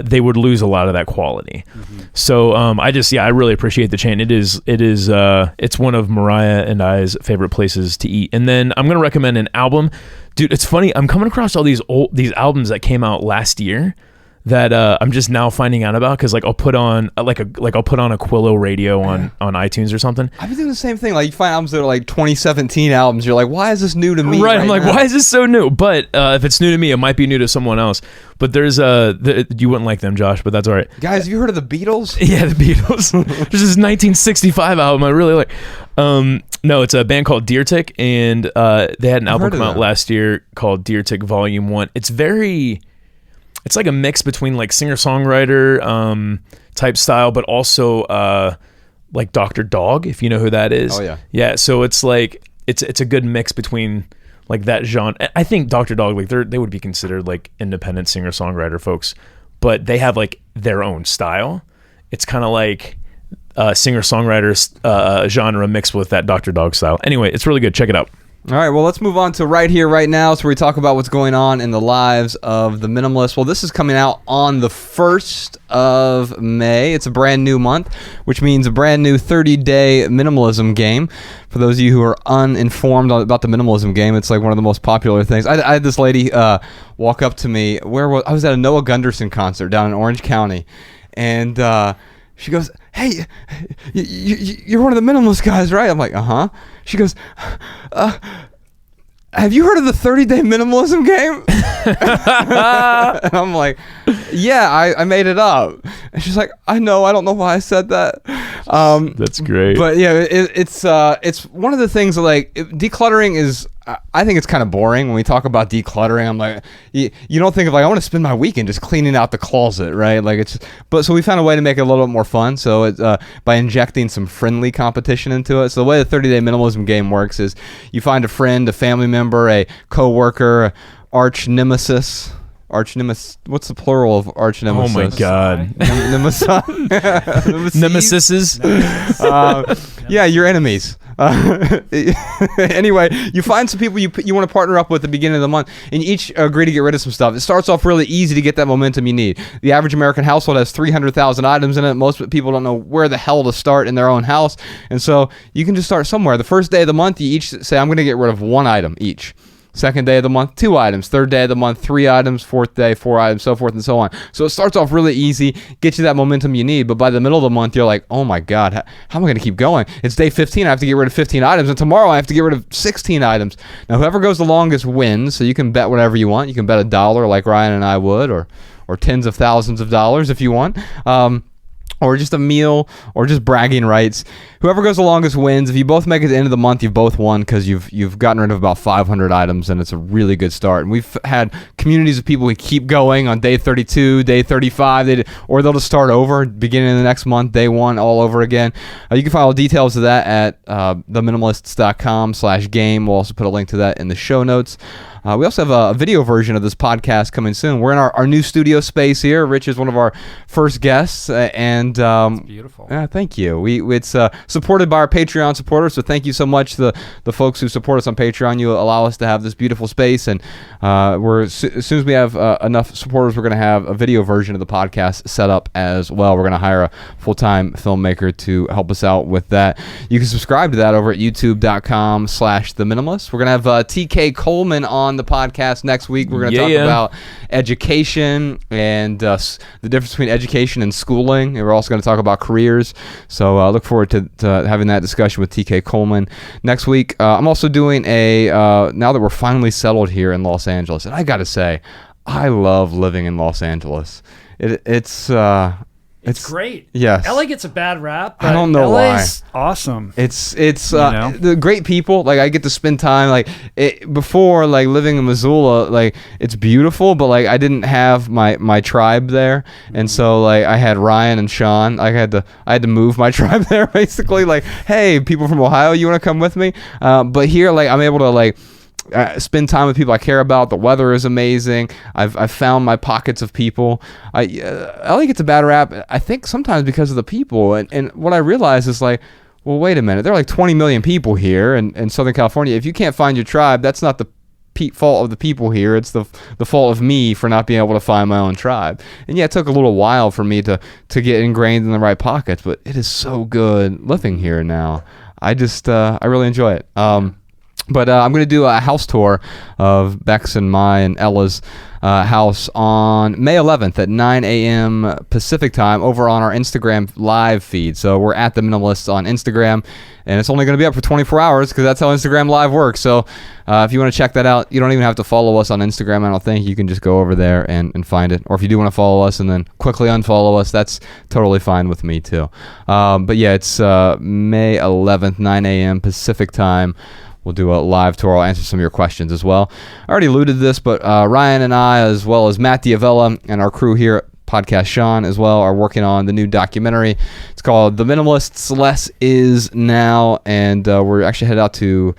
they would lose a lot of that quality. So I really appreciate the chain. It's one of Mariah and I's favorite places to eat. And then I'm gonna recommend an album, dude. It's funny, I'm coming across all these albums that came out last year that I'm just now finding out about, because like I'll put on a Quillo radio on iTunes or something. I've been doing the same thing. Like you find albums that are like 2017 albums. You're like, why is this new to me? Right. I'm like, now? why is this so new? But if it's new to me, it might be new to someone else. But there's you wouldn't like them, Josh, but that's all right. Guys, have you heard of the Beatles? Yeah, the Beatles. There's this 1965 album I really like. No, it's a band called Deer Tick, and they had an album come out last year called Deer Tick Volume 1. It's like a mix between like singer-songwriter type style, but also like Dr. Dog, if you know who that is. Oh yeah. Yeah, so it's like it's a good mix between like that genre. I think Dr. Dog, like they would be considered like independent singer-songwriter folks, but they have like their own style. It's kind of like singer-songwriter genre mixed with that Dr. Dog style. Anyway, it's really good. Check it out. All right, well, let's move on to Right Here, Right Now, so we talk about what's going on in the lives of the Minimalists. Well, this is coming out on the 1st of May. It's a brand new month, which means a brand new 30-day minimalism game. For those of you who are uninformed about the minimalism game, it's like one of the most popular things. I had this lady walk up to me. I was at a Noah Gunderson concert down in Orange County, and she goes, "Hey, you're one of the minimalist guys, right?" I'm like, "Uh-huh." She goes, "Have you heard of the 30-day minimalism game?" And I'm like, "Yeah, I made it up." And she's like, "I know. I don't know why I said that." That's great. But yeah, it's one of the things that, like, decluttering is. I think it's kind of boring when we talk about decluttering. I'm like, you don't think of like, I want to spend my weekend just cleaning out the closet, right? Like so we found a way to make it a little bit more fun. So it's by injecting some friendly competition into it. So the way the 30-day minimalism game works is you find a friend, a family member, a coworker, arch nemesis. What's the plural of arch nemesis? Oh my God. Nemesises. Yeah, your enemies. Anyway, you find some people you want to partner up with at the beginning of the month, and you each agree to get rid of some stuff. It starts off really easy to get that momentum you need. The average American household has 300,000 items in it. Most people don't know where the hell to start in their own house, and so you can just start somewhere. The first day of the month, you each say, "I'm going to get rid of 1 item each." Second day of the month, 2 items. Third day of the month, 3 items. Fourth day, 4 items, so forth and so on. So it starts off really easy, gets you that momentum you need, but by the middle of the month, you're like, oh my God, how am I going to keep going? It's day 15, I have to get rid of 15 items, and tomorrow I have to get rid of 16 items. Now, whoever goes the longest wins, so you can bet whatever you want. You can bet $1 like Ryan and I would, or tens of thousands of dollars if you want. Or just a meal, or just bragging rights. Whoever goes the longest wins. If you both make it to the end of the month, you've both won, because you've gotten rid of about 500 items, and it's a really good start. And we've had communities of people who keep going on day 32, day 35, or they'll just start over beginning of the next month, day 1, all over again. You can find all details of that at theminimalists.com/game. We'll also put a link to that in the show notes. We also have a video version of this podcast coming soon. We're in our new studio space here. Rich is one of our first guests, and It's beautiful. Yeah, thank you. It's supported by our Patreon supporters, so thank you so much to the folks who support us on Patreon. You allow us to have this beautiful space, and as soon as we have enough supporters, we're going to have a video version of the podcast set up as well. We're going to hire a full-time filmmaker to help us out with that. You can subscribe to that over at youtube.com/theminimalists. We're going to have TK Coleman on the podcast next week. We're going to talk about education and the difference between education and schooling. And we're also going to talk about careers. So look forward to having that discussion with TK Coleman next week. I'm also doing now that we're finally settled here in Los Angeles, and I got to say, I love living in Los Angeles. It's great. Yes. LA gets a bad rap, but I don't know LA's awesome. It's the great people. Like, I get to spend time, like, before, like, living in Missoula, like, it's beautiful, but like I didn't have my tribe there. And so, like, I had Ryan and Sean. I had to move my tribe there, basically. Like, hey, people from Ohio, you want to come with me? But here, like, I'm able to, like, spend time with people I care about. The weather is amazing. I've found my pockets of people. LA gets a bad rap, I think, sometimes because of the people. And what I realize is, like, well, wait a minute. There are like 20 million people here in Southern California. If you can't find your tribe, that's not the fault of the people here. It's the fault of me for not being able to find my own tribe. And yeah, it took a little while for me to get ingrained in the right pockets, but it is so good living here now. I really enjoy it. But I'm going to do a house tour of Bex and my and Ella's house on May 11th at 9 a.m. Pacific time over on our Instagram live feed. So we're at The Minimalists on Instagram, and it's only going to be up for 24 hours because that's how Instagram live works. So if you want to check that out, you don't even have to follow us on Instagram, I don't think. You can just go over there and find it. Or if you do want to follow us and then quickly unfollow us, that's totally fine with me too. But yeah, it's May 11th, 9 a.m. Pacific time. We'll do a live tour. I'll answer some of your questions as well. I already alluded to this, but Ryan and I, as well as Matt Diavella and our crew here at Podcast Sean as well, are working on the new documentary. It's called The Minimalists, Less Is Now, and we're actually headed out to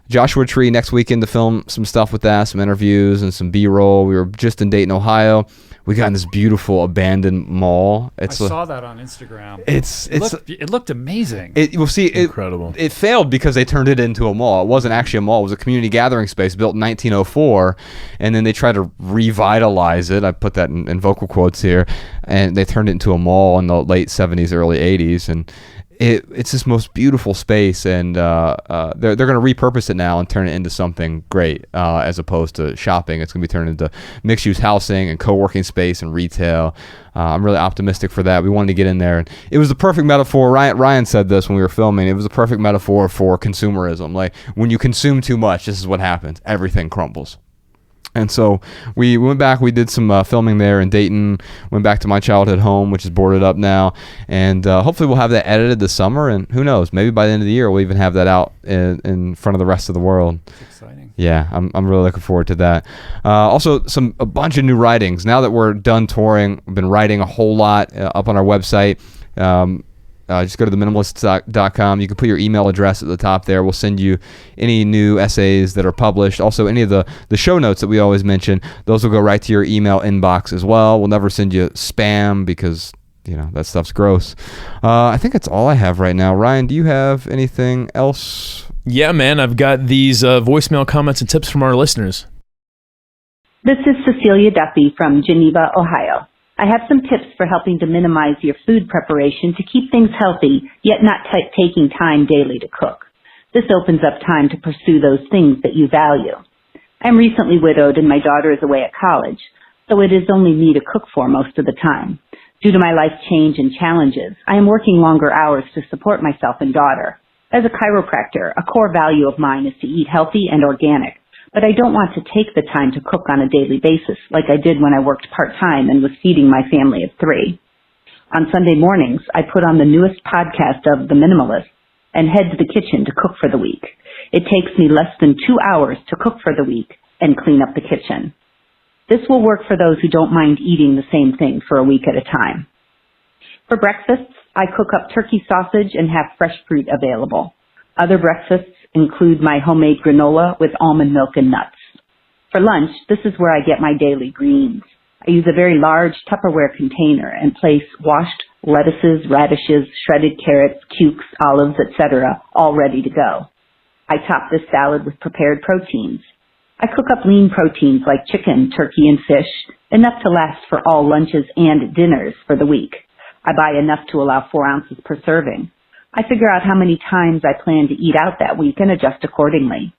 Joshua Tree next weekend to film some stuff with that, some interviews and some B-roll. We were just in Dayton, Ohio. We got in this beautiful abandoned mall. I saw that on Instagram. It looked amazing. Incredible. It failed because they turned it into a mall. It wasn't actually a mall. It was a community gathering space built in 1904, and then they tried to revitalize it. I put that in vocal quotes here, and they turned it into a mall in the late 70s, early 80s, and it's this most beautiful space, and they're going to repurpose it now and turn it into something great, as opposed to shopping. It's going to be turned into mixed-use housing and co-working space and retail. I'm really optimistic for that. We wanted to get in there, and it was the perfect metaphor. Ryan said this when we were filming. It was the perfect metaphor for consumerism. Like, when you consume too much, this is what happens. Everything crumbles. And so we went back, we did some filming there in Dayton, went back to my childhood home, which is boarded up now, and hopefully we'll have that edited this summer, and who knows, maybe by the end of the year we'll even have that out in front of the rest of the world. It's exciting. Yeah, I'm really looking forward to that. Also, a bunch of new writings. Now that we're done touring, we've been writing a whole lot up on our website. Just go to theminimalists.com. You can put your email address at the top there. We'll send you any new essays that are published. Also, any of the show notes that we always mention, those will go right to your email inbox as well. We'll never send you spam because, that stuff's gross. I think that's all I have right now. Ryan, do you have anything else? Yeah, man. I've got these voicemail comments and tips from our listeners. This is Cecilia Duffy from Geneva, Ohio. I have some tips for helping to minimize your food preparation to keep things healthy, yet not taking time daily to cook. This opens up time to pursue those things that you value. I'm recently widowed and my daughter is away at college, so it is only me to cook for most of the time. Due to my life change and challenges, I am working longer hours to support myself and daughter. As a chiropractor, a core value of mine is to eat healthy and organic. But I don't want to take the time to cook on a daily basis like I did when I worked part-time and was feeding my family of 3. On Sunday mornings, I put on the newest podcast of The Minimalists and head to the kitchen to cook for the week. It takes me less than 2 hours to cook for the week and clean up the kitchen. This will work for those who don't mind eating the same thing for a week at a time. For breakfasts, I cook up turkey sausage and have fresh fruit available. Other breakfasts include my homemade granola with almond milk and nuts. For lunch, this is where I get my daily greens. I use a very large Tupperware container and place washed lettuces, radishes, shredded carrots, cukes, olives, etc., all ready to go. I top this salad with prepared proteins. I cook up lean proteins like chicken, turkey, and fish, enough to last for all lunches and dinners for the week. I buy enough to allow 4 ounces per serving. I figure out how many times I plan to eat out that week and adjust accordingly.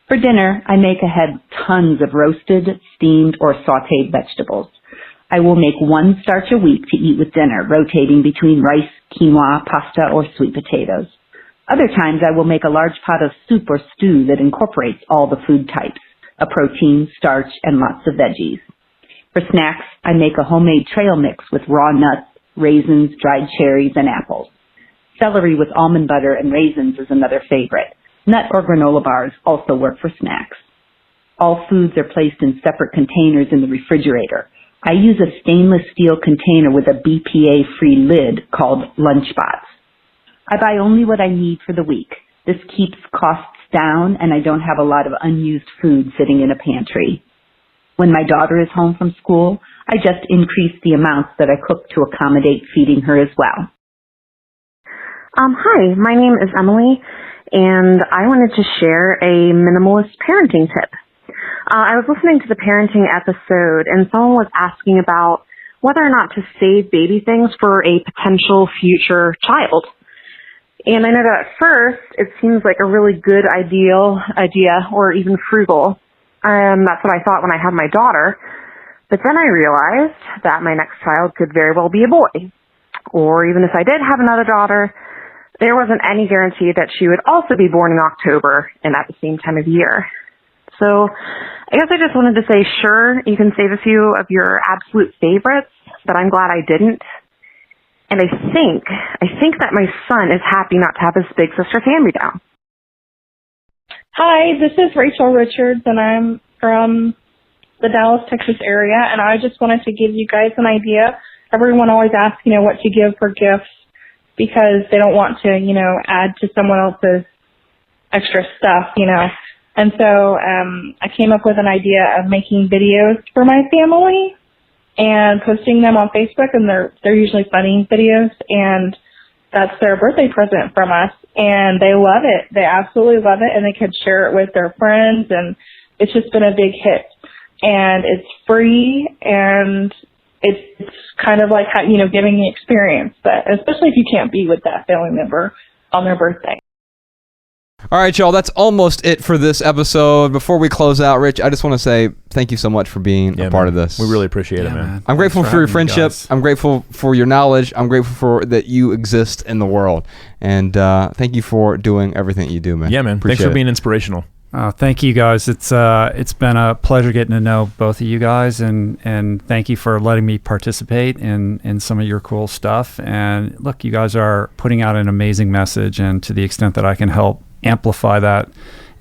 For dinner, I make ahead tons of roasted, steamed, or sautéed vegetables. I will make 1 starch a week to eat with dinner, rotating between rice, quinoa, pasta, or sweet potatoes. Other times I will make a large pot of soup or stew that incorporates all the food types, a protein, starch, and lots of veggies. For snacks, I make a homemade trail mix with raw nuts, raisins, dried cherries, and apples. Celery with almond butter and raisins is another favorite. Nut or granola bars also work for snacks. All foods are placed in separate containers in the refrigerator. I use a stainless steel container with a BPA-free lid called Lunchbox. I buy only what I need for the week. This keeps costs down and I don't have a lot of unused food sitting in a pantry. When my daughter is home from school, I just increase the amounts that I cook to accommodate feeding her as well. Hi, my name is Emily, and I wanted to share a minimalist parenting tip. I was listening to the parenting episode, and someone was asking about whether or not to save baby things for a potential future child. And I know that at first it seems like a really good idea or even frugal. That's what I thought when I had my daughter. But then I realized that my next child could very well be a boy. Or even if I did have another daughter, there wasn't any guarantee that she would also be born in October and at the same time of year. So I guess I just wanted to say, sure, you can save a few of your absolute favorites, but I'm glad I didn't. And I think that my son is happy not to have his big sister's hand-me-down. Hi, this is Rachel Richards, and I'm from the Dallas, Texas area, and I just wanted to give you guys an idea. Everyone always asks, what to give for gifts because they don't want to, add to someone else's extra stuff, And so I came up with an idea of making videos for my family and posting them on Facebook, and they're usually funny videos, and that's their birthday present from us, and they love it. They absolutely love it, and they could share it with their friends, and it's just been a big hit. And it's free, and it's kind of like, giving the experience, but especially if you can't be with that family member on their birthday. All right, y'all, that's almost it for this episode. Before we close out, Rich, I just want to say thank you so much for being a part of this. We really appreciate it, man. I'm grateful for your friendship. I'm grateful for your knowledge. I'm grateful for that you exist in the world. And thank you for doing everything you do, man. Yeah, man. Thanks for being inspirational. Thank you, guys. It's been a pleasure getting to know both of you guys, and thank you for letting me participate in some of your cool stuff. And look, you guys are putting out an amazing message, and to the extent that I can help amplify that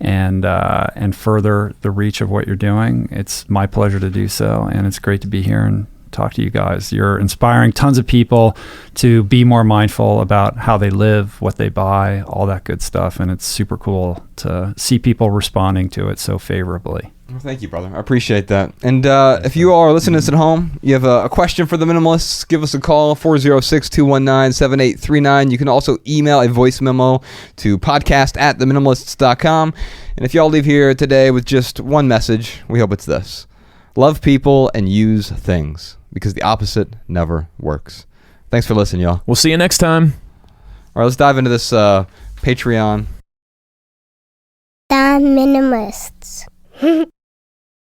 and further the reach of what you're doing, it's my pleasure to do so. And it's great to be here and talk to you guys. You're inspiring tons of people to be more mindful about how they live, what they buy, all that good stuff. And it's super cool to see people responding to it so favorably. Well, thank you, brother. I appreciate that. And if you all are listening to this at home, you have a question for the Minimalists, give us a call, 406-219-7839. You can also email a voice memo to podcast@theminimalists.com. And if y'all leave here today with just one message, we hope it's this: love people and use things, because the opposite never works. Thanks for listening, y'all. We'll see you next time. All right, let's dive into this Patreon. The Minimalists.